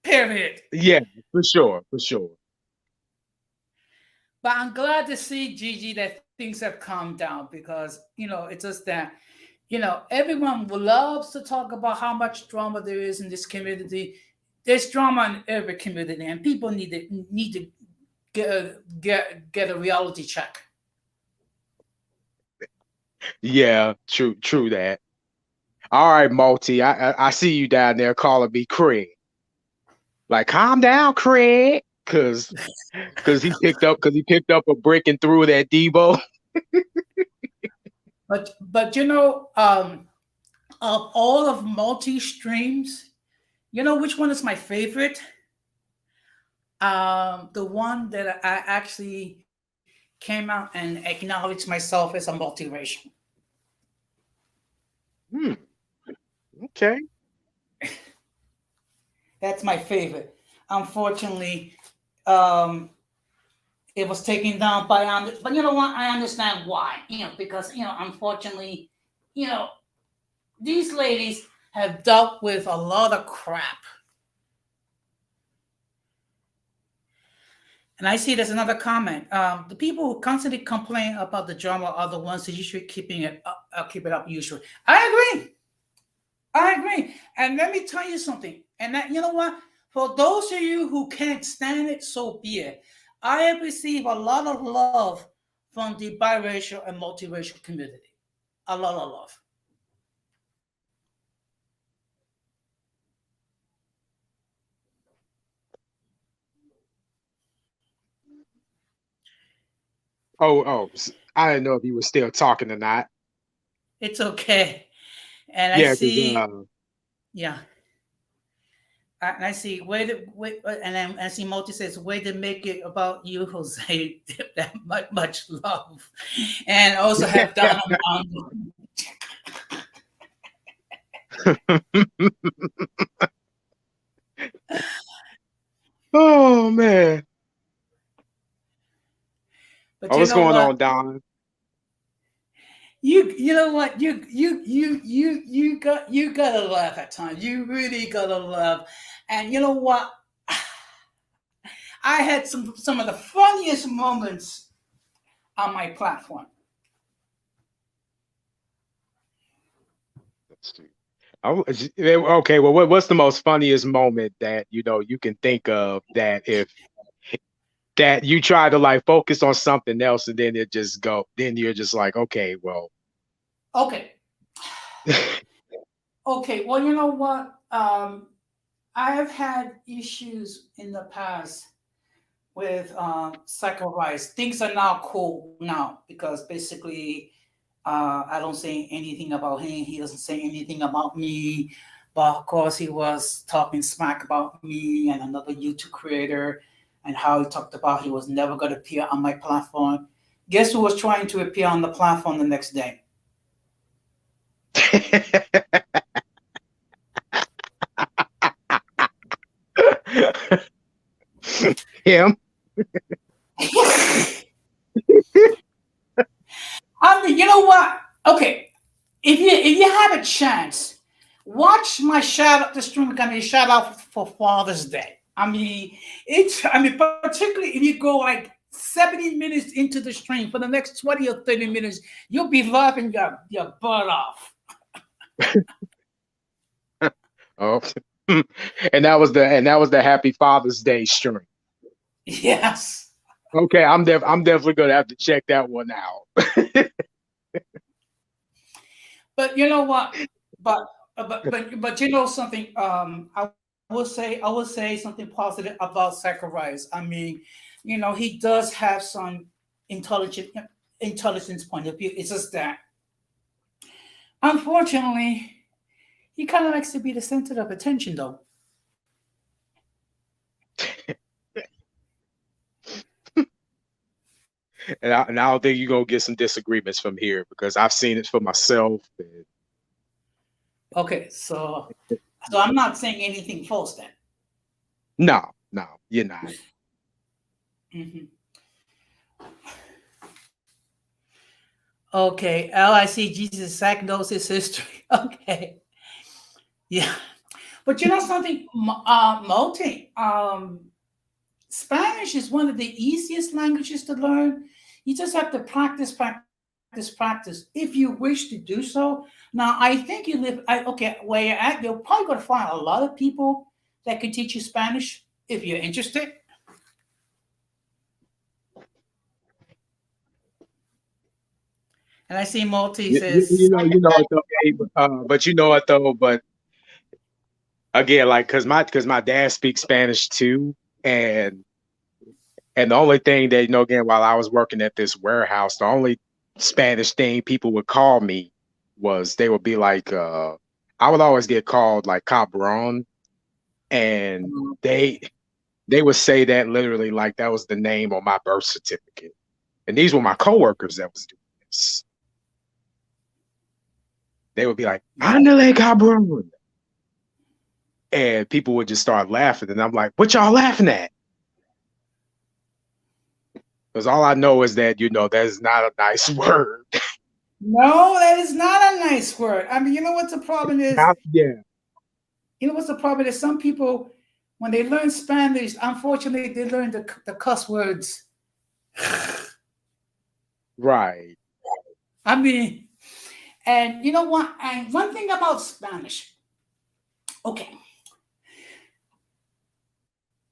Period. Yeah, for sure, for sure. But I'm glad to see, Gigi, that things have calmed down because, it's just that, everyone loves to talk about how much drama there is in this community. There's drama in every community, and people need to get a reality check. Yeah, true that. All right, Multi. I see you down there calling me Craig. Like, calm down, Craig, because he picked up a brick and threw it at Debo. But of all of multi streams, which one is my favorite? The one that I actually came out and acknowledged myself as a multiracial. Okay. That's my favorite. Unfortunately, um, it was taken down but you know what? I understand why. Because unfortunately, you know, these ladies have dealt with a lot of crap. And I see there's another comment. The people who constantly complain about the drama are the ones that usually keep it up usually. I agree. I agree. And let me tell you something. And that, you know what? For those of you who can't stand it, so be it. I have received a lot of love from the biracial and multiracial community. A lot of love. Oh, I didn't know if you were still talking or not. It's okay. And I Yeah, see, because yeah. And I see and then I see Multi says, way to make it about you, Jose. That much love. And also have Donna on. oh man. But Oh, you what's know going what? on, Don? You know what? You gotta laugh at times. You really gotta laugh. And you know what? I had some of the funniest moments on my platform. Let's see. Okay, well, what's the most funniest moment that you can think of that if that you try to like focus on something else and then then you're just like, okay, well, Okay. Okay. Well, you know what? I have had issues in the past with Psycho Rise. Things are now cool now because basically I don't say anything about him. He doesn't say anything about me. But of course, he was talking smack about me and another YouTube creator and how he talked about he was never going to appear on my platform. Guess who was trying to appear on the platform the next day? him. I mean, you know what? Okay, if you have a chance, watch my shout out the stream. I mean, shout out for Father's Day. Particularly if you go like 70 minutes into the stream for the next 20 or 30 minutes, you'll be laughing your butt off. Oh, and that was the Happy Father's Day stream. Yes. Okay, I'm definitely gonna have to check that one out. But you know what? But you know something. I will say something positive about Zacharias. I mean, you know, he does have some intelligence point of view. It's just that, unfortunately, he kind of likes to be the center of attention, though. And I don't think you're gonna get some disagreements from here because I've seen it for myself. Okay, so I'm not saying anything false then. No, you're not. Mm-hmm. Okay, LIC Jesus Sack knows his history. Okay, yeah, but you know something, Multi. Spanish is one of the easiest languages to learn. You just have to practice. If you wish to do so. Now, I think you live, where you're at, you're probably going to find a lot of people that can teach you Spanish if you're interested. And I see Multi says, you know what though, but you know what though, but again, like, cause my dad speaks Spanish too, and the only thing that again, while I was working at this warehouse, the only Spanish thing people would call me was they would be like, I would always get called like cabron, and they would say that literally like that was the name on my birth certificate, and these were my coworkers that was doing this. They would be like, "Andale, cabron," and people would just start laughing, and I'm like, "What y'all laughing at?" Because all I know is that that is not a nice word. No, that is not a nice word. I mean, you know what the problem is? Yeah. You know what's the problem is? Some people, when they learn Spanish, unfortunately, they learn the cuss words. Right. I mean, and you know what? And one thing about Spanish, okay,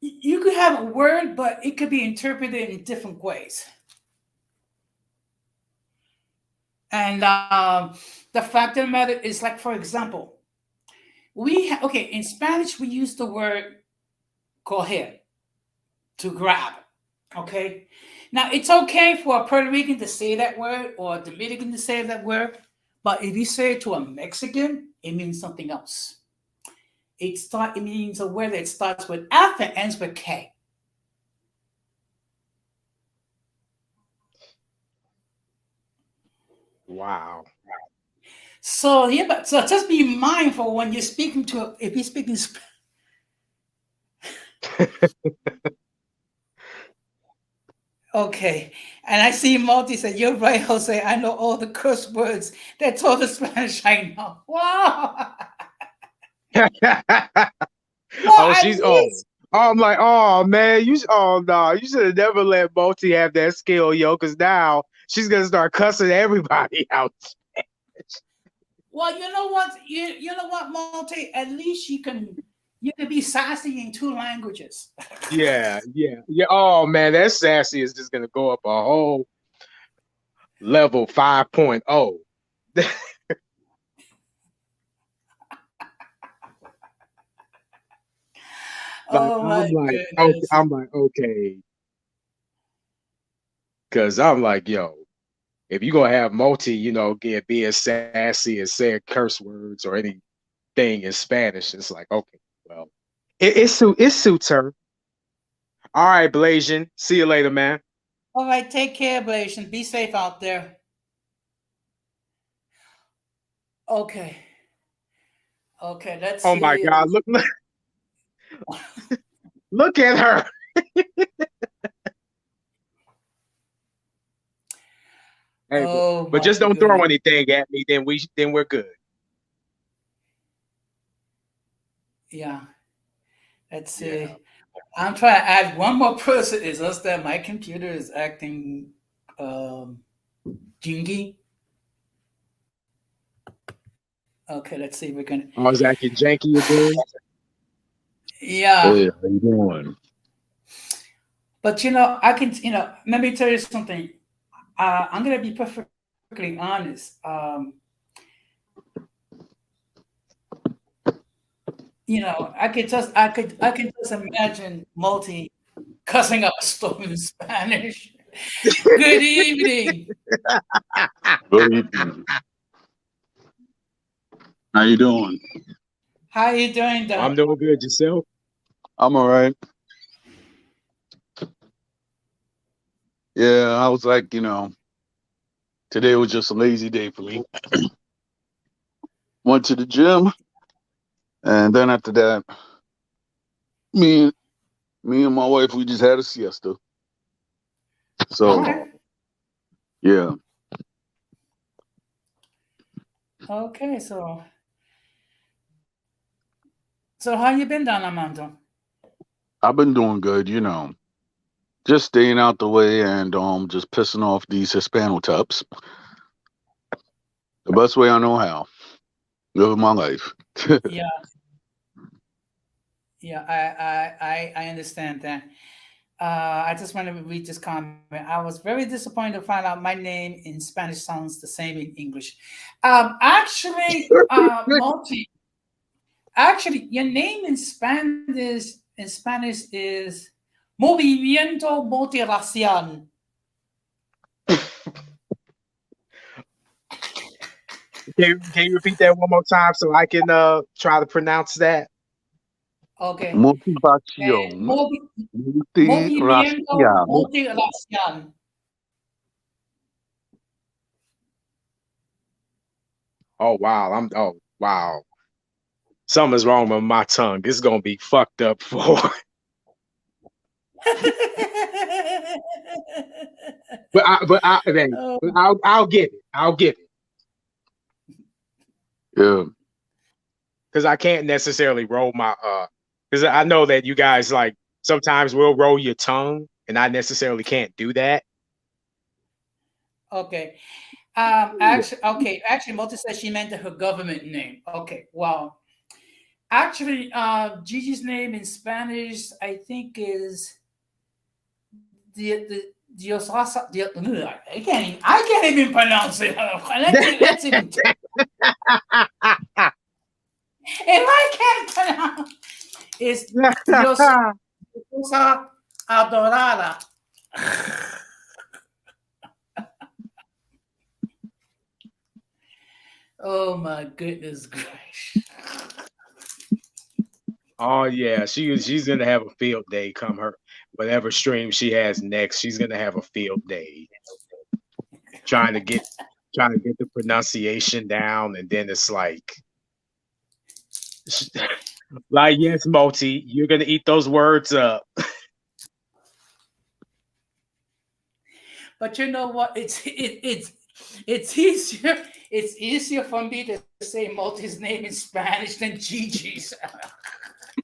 you could have a word, but it could be interpreted in different ways. And the fact of the matter is, like, for example, in Spanish, we use the word coger, to grab, okay? Now, it's okay for a Puerto Rican to say that word or a Dominican to say that word, but if you say it to a Mexican, it means something else. It means a word that starts with F and ends with K. Wow. So yeah, but so just be mindful when you're speaking to if you're speaking. Okay, and I see Multi said, "You're right, Jose. I know all the curse words. That's all the Spanish I know." Wow. Oh, she's old. Oh, I'm like, oh man, oh no, you should have never let Multi have that skill, yo, because now she's gonna start cussing everybody out. Well, you know what? You know what, Multi? At least you can be sassy in 2 languages. Yeah. Oh man, that sassy is just gonna go up a whole level 5.0. Like Oh my goodness. I'm like, okay. Cause I'm like, yo, if you gonna have Multi, being sassy and saying curse words or anything in Spanish, it's like, okay, well, it suits her. All right, Blasian. See you later, man. All right, take care, Blasian. Be safe out there. Okay. Okay, let's Oh see. my God, look at her. Hey, Oh, but just don't throw goodness. anything at me. Then we're good. Yeah. Let's see. Yeah. I'm trying to add one more person. It's just that my computer is acting jingy. Okay, let's see if we can. I was acting janky again. Yeah. Hey, how you doing? But I can, let me tell you something. I'm gonna be perfectly honest. I can just imagine Multi cussing up a storm in Spanish. Good evening. Good evening. How you doing? How you doing, Don? I'm doing good. Yourself? I'm all right. Yeah, I was like, today was just a lazy day for me. Went to the gym, and then after that, me and my wife, we just had a siesta. So, Okay. yeah. Okay, so how you been, Don Armando? I've been doing good, just staying out the way and just pissing off these Hispano-types the best way I know how. Living my life. Yeah. Yeah, I understand that. I just want to read this comment. I was very disappointed to find out my name in Spanish sounds the same in English. Actually, your name in Spanish is Movimiento Multiracial. Can you repeat that one more time so I can try to pronounce that? Okay. Motivación. Movimiento Multiracial. Multiracial. Oh wow. Something's wrong with my tongue. This is gonna be fucked up for. I'll get it. I'll get it. Yeah. Because I can't necessarily roll my because I know that you guys like sometimes will roll your tongue, and I necessarily can't do that. Okay. Actually, Multi said she meant her government name. Okay, well, actually, Gigi's name in Spanish, I think, is the Diosasa. I can't even pronounce it. Let's even. If I can't pronounce, it's Diosa Adorada. Oh my goodness gracious. Oh yeah, she's gonna have a field day come her whatever stream she has next. She's gonna have a field day trying to get trying to get the pronunciation down, and then it's like yes, Moti, you're gonna eat those words up. But you know what? It's easier. It's easier for me to say Multi's name in Spanish than Gigi's.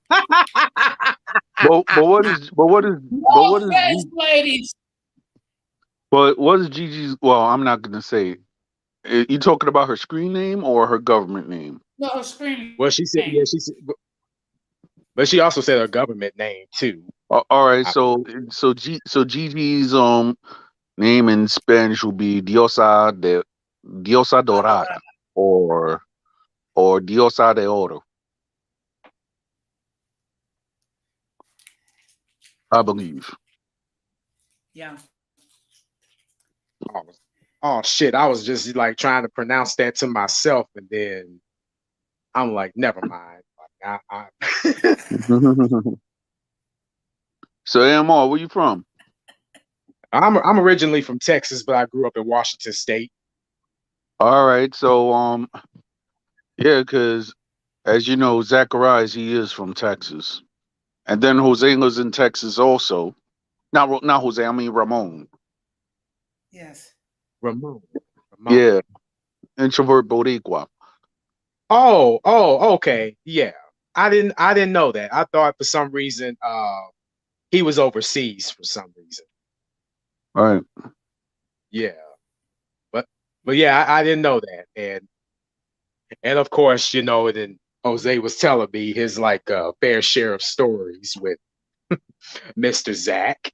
But what is No offense, ladies. what is Gigi's? Well, I'm not gonna say. You talking about her screen name or her government name? No, her screaming. Well, she said yeah, she said, but she also said her government name too. All right, so Gigi's name in Spanish will be Diosa Dorada or Diosa de Oro, I believe. Yeah. Oh, oh shit! I was just like trying to pronounce that to myself, and then I'm like, never mind. Like, So, Amar, where you from? I'm originally from Texas, but I grew up in Washington State. All right, so yeah, because as you know, Zacharias, he is from Texas, and then Jose lives in Texas also. Not Jose, I mean Ramon. Yes. Ramon. Yeah, introvert Boricua. Oh, okay. Yeah. I didn't know that. I thought for some reason he was overseas for some reason. All right. Yeah. But yeah, I didn't know that. And of course, you know, then Jose was telling me his like fair share of stories with Mr. Zach.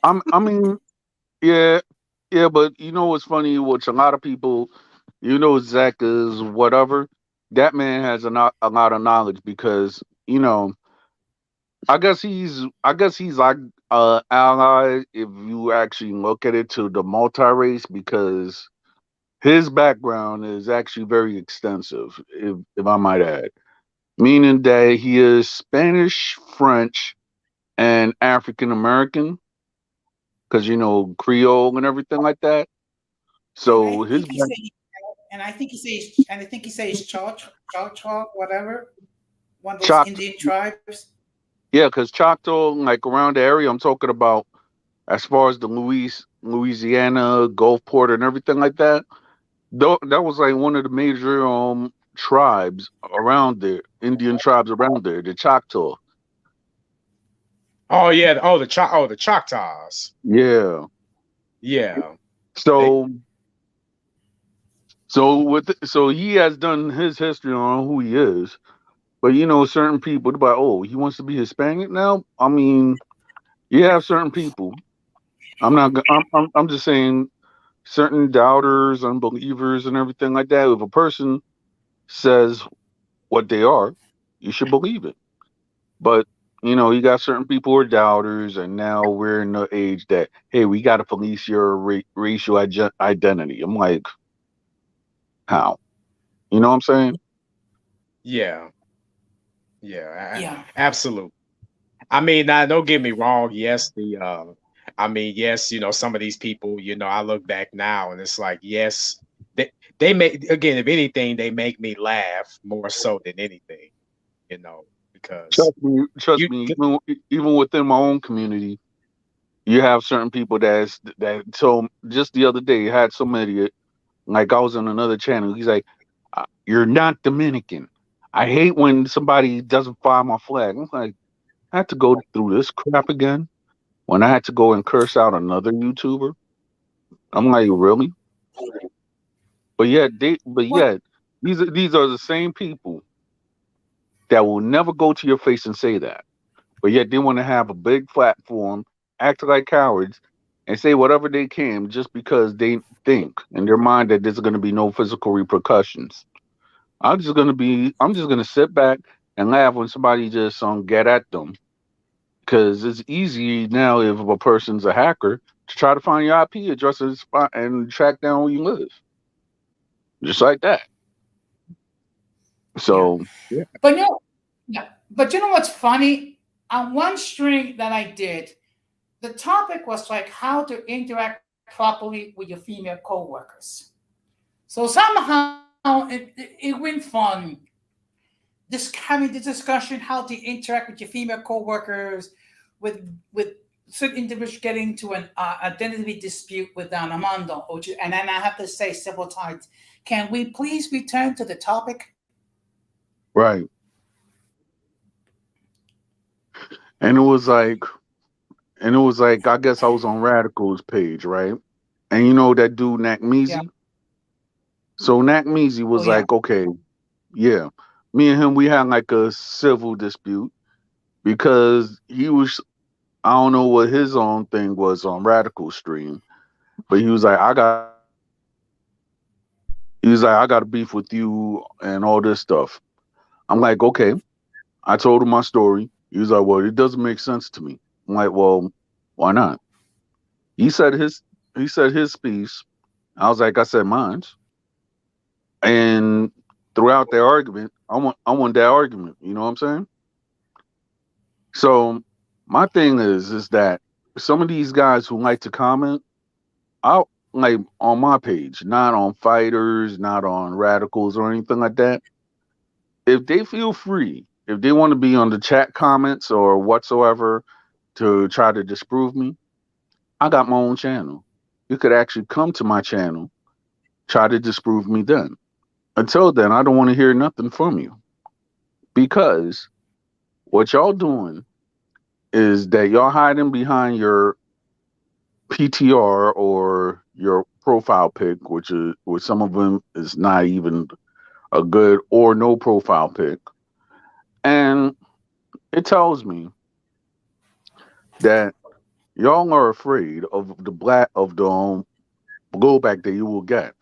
I mean, yeah, but you know what's funny? Which a lot of people, you know, Zach is whatever. That man has a lot of knowledge because you know, I guess he's like ally if you actually look at it to the multi race because his background is actually very extensive, if I might add. Meaning that he is Spanish, French, and African American, because you know Creole and everything like that. And So I think he says, and I think he says Choctaw, whatever, one of those Choctaw, Indian tribes. yeah, because Choctaw, like around the area I'm talking about, as far as the Louisiana, Gulfport, and everything like that. Though that was like one of the major tribes around there, Indian tribes around there, the Choctaw. Oh yeah, the Choctaws. Yeah. Yeah. So so he has done his history on who he is. But you know, certain people they're like, oh, he wants to be Hispanic now. I mean, you have certain people. I'm not. I'm just saying, certain doubters, unbelievers, and everything like that. If a person says what they are, you should believe it. But you know, you got certain people who are doubters, and now we're in the age that hey, we got to police your racial identity. I'm like, how? You know what I'm saying? Yeah. Yeah. Yeah. Absolutely. I mean, now don't get me wrong. Yes, I mean, yes, you know, some of these people, you know, I look back now and it's like, yes, they make again, if anything, they make me laugh more so than anything, you know, because Trust you, me. Even within my own community, you have certain people that told just the other day had somebody like I was on another channel. He's like, "You're not Dominican. I hate when somebody doesn't fly my flag." I'm like, I had to go through this crap again when I had to go and curse out another YouTuber. I'm like, really? But What? yet, these are the same people that will never go to your face and say that. But yet they want to have a big platform, act like cowards, and say whatever they can just because they think in their mind that there's going to be no physical repercussions. I'm just gonna sit back and laugh when somebody just get at them because it's easy now if a person's a hacker to try to find your IP address and track down where you live. just like that. So But you know, yeah. But you know what's funny? On one stream that I did, the topic was like how to interact properly with your female coworkers. So somehow it went from just having the discussion how to interact with your female coworkers, with certain individuals getting into an identity dispute with Don Armando, and then I have to say several times, can we please return to the topic? right. And it was like, I guess I was on Radical's page, right? And you know that dude Nak Meezy? Yeah. So Nak Meezy was Oh, yeah. like, okay, yeah. Me and him, we had like a civil dispute because he was, I don't know what his own thing was on Radical stream, but he was like, I got a beef with you and all this stuff. I'm like, okay. I told him my story. He was like, well, it doesn't make sense to me. I'm like, well, why not? He said his piece. I was like, I said mine. And throughout the argument, I want that argument. You know what I'm saying? So my thing is that some of these guys who like to comment, I'll like on my page, not on Fighters, not on Radicals or anything like that. If they feel free, if they want to be on the chat comments or whatsoever to try to disprove me, I got my own channel. You could actually come to my channel, try to disprove me then. Until then, I don't want to hear nothing from you. Because what y'all doing is that y'all hiding behind your PTR or your profile pic, which some of them is not even a good or no profile pic. And it tells me that y'all are afraid of the blowback that you will get.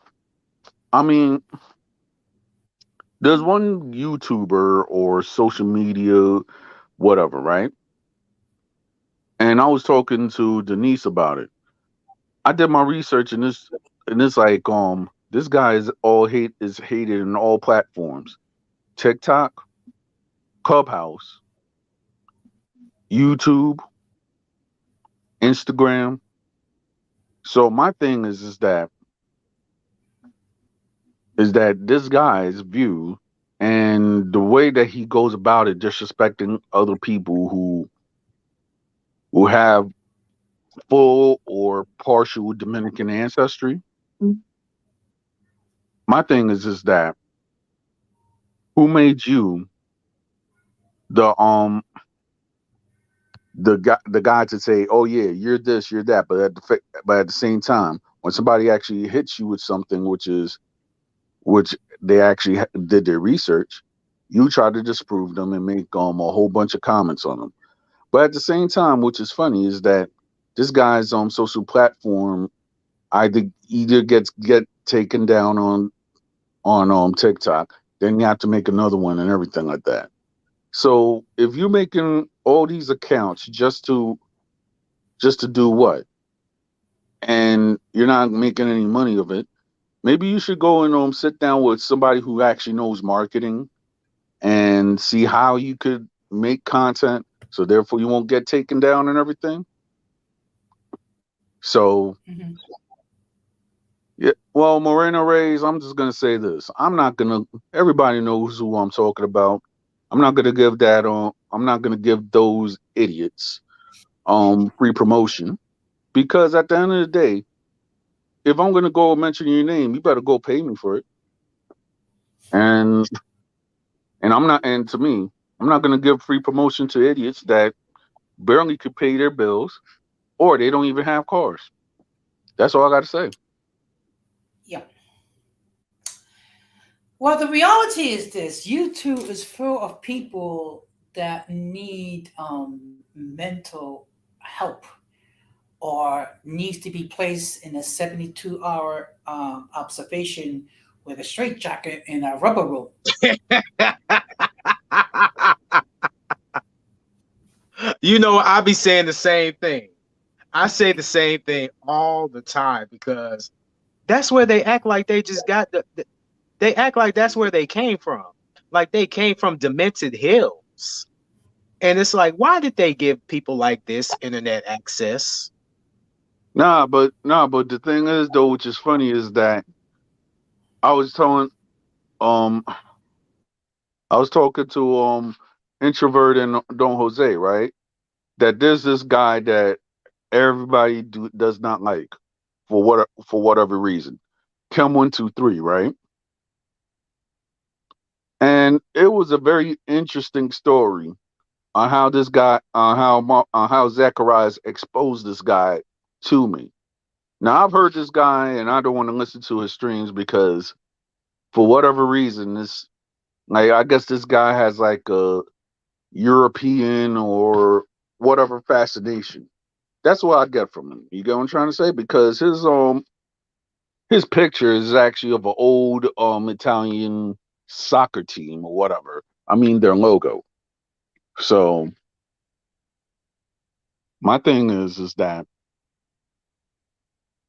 I mean, there's one YouTuber or social media, whatever, right? And I was talking to Denise about it. I did my research, and it's like this guy is hated in all platforms: TikTok, Clubhouse, YouTube, Instagram. So my thing is that this guy's view and the way that he goes about it, disrespecting other people who have full or partial Dominican ancestry. Mm. My thing is that who made you the guy to say, oh yeah, you're this, you're that, but at the same time, when somebody actually hits you with something which they actually did their research, you try to disprove them and make a whole bunch of comments on them. But at the same time, which is funny, is that this guy's social platform either gets taken down on TikTok, then you have to make another one and everything like that. So if you're making all these accounts just to do what, and you're not making any money of it, maybe you should go and sit down with somebody who actually knows marketing and see how you could make content so therefore you won't get taken down and everything. So yeah, well, Moreno Reyes, I'm just gonna say this. Everybody knows who I'm talking about. I'm not gonna give those idiots free promotion, because at the end of the day, if I'm gonna go mention your name, you better go pay me for it. And to me, I'm not gonna give free promotion to idiots that barely could pay their bills or they don't even have cars. That's all I gotta say. Yeah. Well, the reality is this: YouTube is full of people that need mental help or needs to be placed in a 72-hour observation with a straitjacket in a rubber room. You know, I be saying the same thing. I say the same thing all the time because that's where they act like they just got they act like that's where they came from. Like they came from demented hills. And it's like, why did they give people like this internet access? But the thing is though, which is funny, is that I was telling um I was talking to Introvert and Don Jose, right? That there's this guy that everybody does not like for whatever reason. Kim 123, right? And it was a very interesting story on how this guy, on how Zacharias exposed this guy to me. Now I've heard this guy, and I don't want to listen to his streams because, for whatever reason, this like I guess this guy has like a European or whatever fascination. That's what I get from him. You get what I'm trying to say? Because his picture is actually of an old Italian soccer team or whatever. I mean their logo. So my thing is that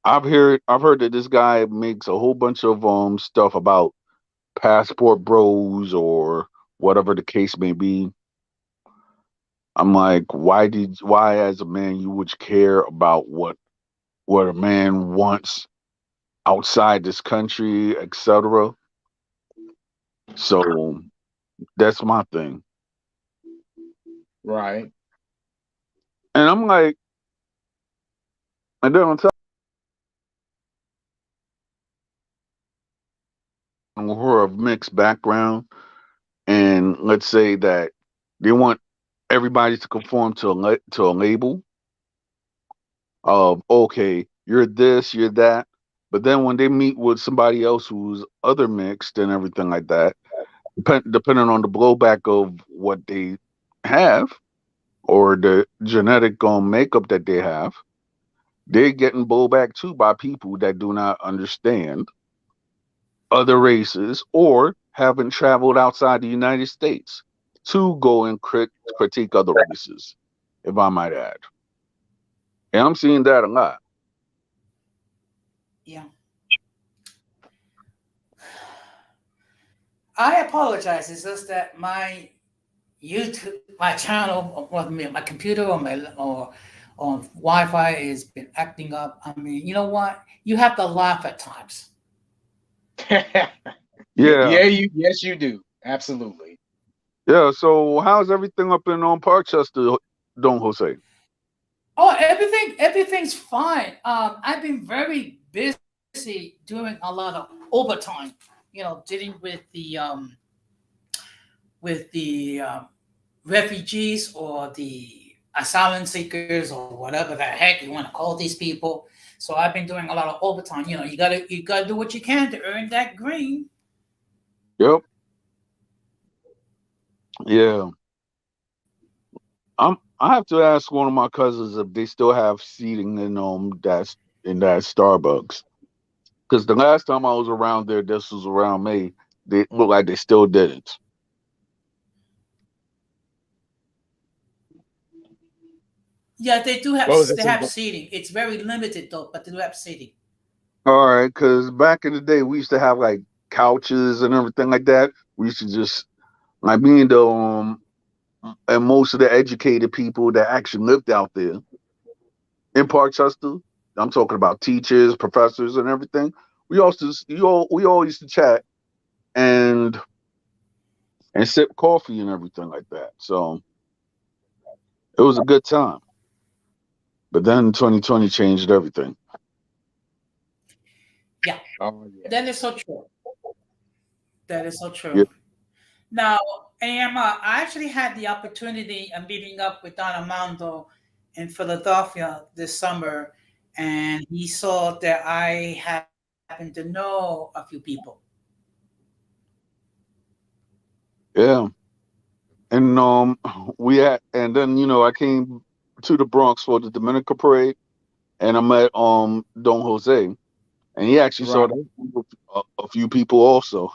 I've heard that this guy makes a whole bunch of stuff about passport bros or whatever the case may be. I'm like, why as a man you would care about what a man wants outside this country, etc. So that's my thing. Right. And I'm like, and then on top of her of mixed background, and let's say that they want everybody to conform to a label of, okay, you're this, you're that. But then when they meet with somebody else who's other mixed and everything like that, depending on the blowback of what they have or the genetic makeup that they have, they're getting blowback too by people that do not understand other races or haven't traveled outside the United States to go and critique other races, if I might add. And I'm seeing that a lot. Yeah. I apologize. It's just that my YouTube, my channel, or my computer, or on Wi-Fi has been acting up. I mean, you know what? You have to laugh at times. Yeah. Yes, you do. Absolutely. Yeah. So how's everything up in Parkchester, Don Jose? Oh, everything's fine. I've been very busy doing a lot of overtime. Dealing with the refugees or the asylum seekers or whatever the heck you want to call these people. So I've been doing a lot of overtime. You gotta do what you can to earn that green. Yep. Yeah. I have to ask one of my cousins if they still have seating in that Starbucks. Because the last time I was around there, this was around May, they looked like they still didn't. Yeah, they do have. What was it? They have seating. It's very limited though, but they do have seating. All right, because back in the day, we used to have like couches and everything like that. We used to just like being the and most of the educated people that actually lived out there in Parkchester. I'm talking about teachers, professors, and everything. We all used to chat and sip coffee and everything like that. So it was a good time. But then 2020 changed everything. Yeah. Oh, yeah. That is so true. That is so true. Yeah. Now, I actually had the opportunity of meeting up with Don Armando in Philadelphia this summer, and he saw that I happened to know a few people. Yeah. And and then I came to the Bronx for the Dominican parade, and I met Don Jose, and he actually saw a few people also.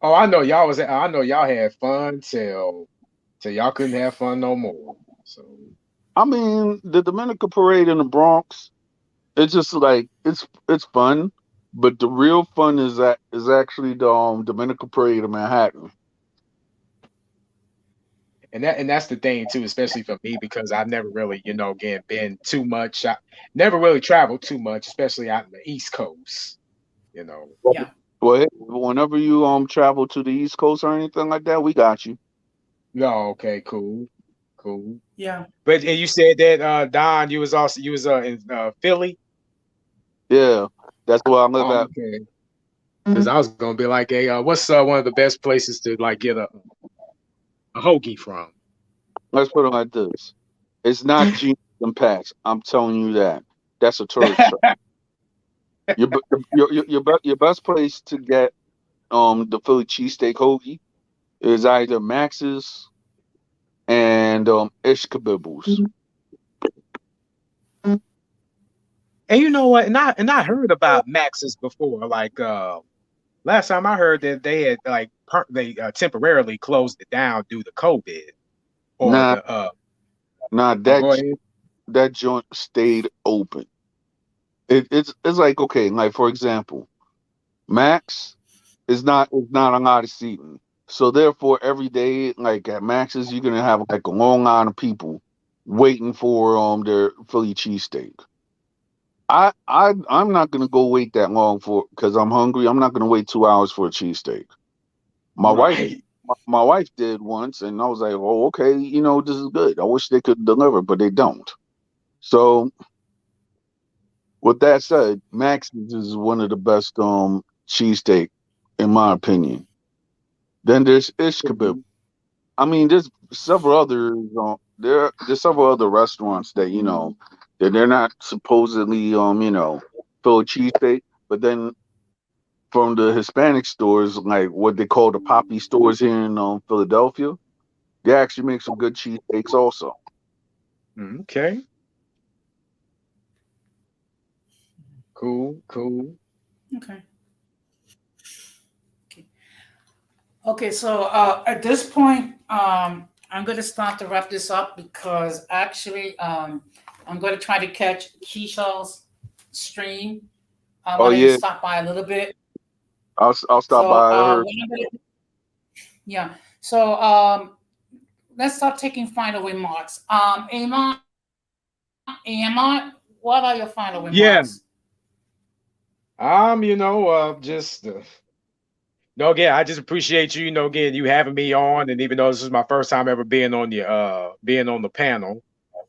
Oh, I know y'all had fun till y'all couldn't have fun no more. So I mean, the Dominican parade in the Bronx, it's just like it's fun, but the real fun is actually the Dominican Parade of Manhattan. And that's the thing too, especially for me, because I've never really, again, been too much. I never really traveled too much, especially out in the East Coast. Yeah. Well, hey, whenever you travel to the East Coast or anything like that, we got you. No, okay, cool. Yeah. But and you said that Don, you was in Philly. Yeah, that's where I live Oh, at. okay. Because I was gonna be like, hey, what's one of the best places to like get a hoagie from? Let's put it like this: it's not jeans and packs. I'm telling you that. That's a tourist trap. Your best place to get the Philly cheesesteak hoagie is either Max's and Ish Kabibbles. And you know what? And I heard about Max's before. Like last time I heard that they had like they temporarily closed it down due to COVID or Nah, the nah, go ahead. that joint stayed open. It's like, okay, like for example, Max is not a lot of seating. So therefore every day, like at Max's, you're gonna have like a long line of people waiting for their Philly cheesesteak. I'm not gonna go wait that long for because I'm hungry. I'm not gonna wait 2 hours for a cheesesteak. My wife Right. my wife did once, and I was like, oh, okay, this is good. I wish they could deliver, but they don't. So with that said, Max's is one of the best cheesesteak in my opinion. Then there's Ish Kebab. I mean, there's several others. There's several other restaurants that that they're not supposedly Philly cheesesteak, but then from the Hispanic stores, like what they call the Poppy stores here in Philadelphia, they actually make some good cheesesteaks also. Okay. Cool. Okay. Okay, so at this point, I'm going to start to wrap this up because actually, I'm going to try to catch Keisha's stream. I Oh want to yeah, stop by a little bit. I'll stop So, by her. yeah. So, let's start taking final remarks. Amon, what are your final Yeah. remarks? Just no, again, I just appreciate you, again, you having me on, and even though this is my first time ever being on the panel,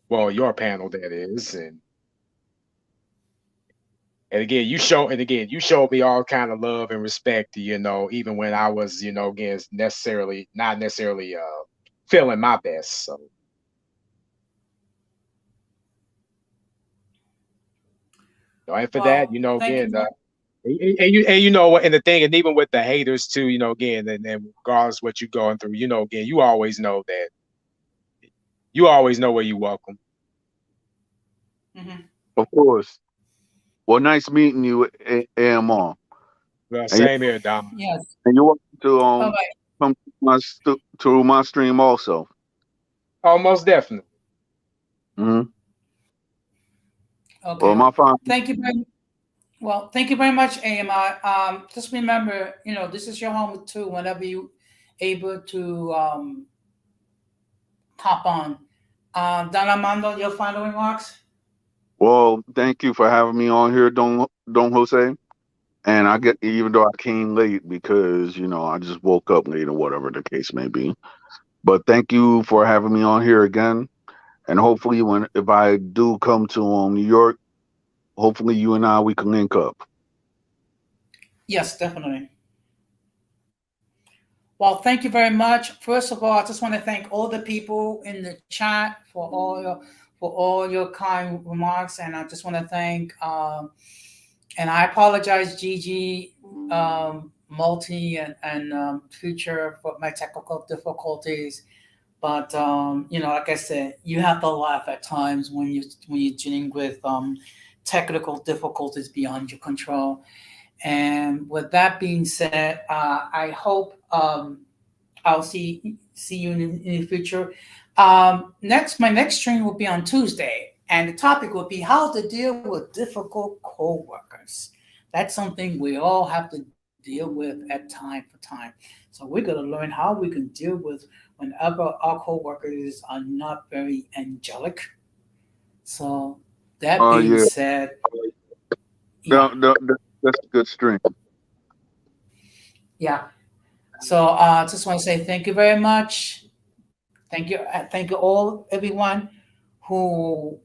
well, your panel that is, and again, you showed me all kind of love and respect, even when I was, again, not necessarily feeling my best. So, and for that, Well, thank again, you. and you know what, and the thing, and even with the haters too, again, and regardless what you're going through, again, you always know that you always know where you're welcome. Mm-hmm. Of course. Well, nice meeting you, AMR. Well, same here, Dom. Yes. And you're welcome to Bye-bye. come to my stream also. Oh, most definitely. Mm-hmm. Okay. Well, my father. Thank you very much, AMI. Just remember, this is your home too. Whenever you able to hop on. Don Armando, your final remarks. Well, thank you for having me on here, Don Jose. And I get, even though I came late because I just woke up late or whatever the case may be. But thank you for having me on here again. And hopefully, if I do come to New York, hopefully you and we can link up. Yes, definitely. Well, thank you very much. First of all, I just want to thank all the people in the chat for all your kind remarks, and I just want to thank and I apologize, Gigi, Multi, and Future for my technical difficulties. But like I said, you have to laugh at times when you're dealing with technical difficulties beyond your control. And with that being said, I hope I'll see you in the future. My next stream will be on Tuesday, and the topic will be how to deal with difficult coworkers. That's something we all have to deal with at time for time. So we're going to learn how we can deal with whenever our coworkers are not very angelic. So that Oh being yeah, said, yeah, that's a good string. yeah. So just want to say thank you very much. Thank you all, everyone who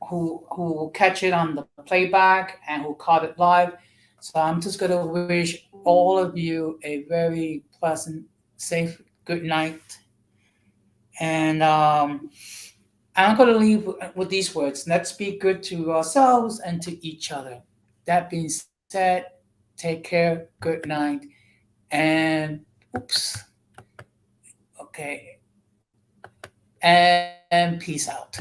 who catch it on the playback and who caught it live. So I'm just gonna wish all of you a very pleasant, safe, good night. And I'm gonna leave with these words. Let's be good to ourselves and to each other. That being said, take care, good night, and oops, okay, and peace out.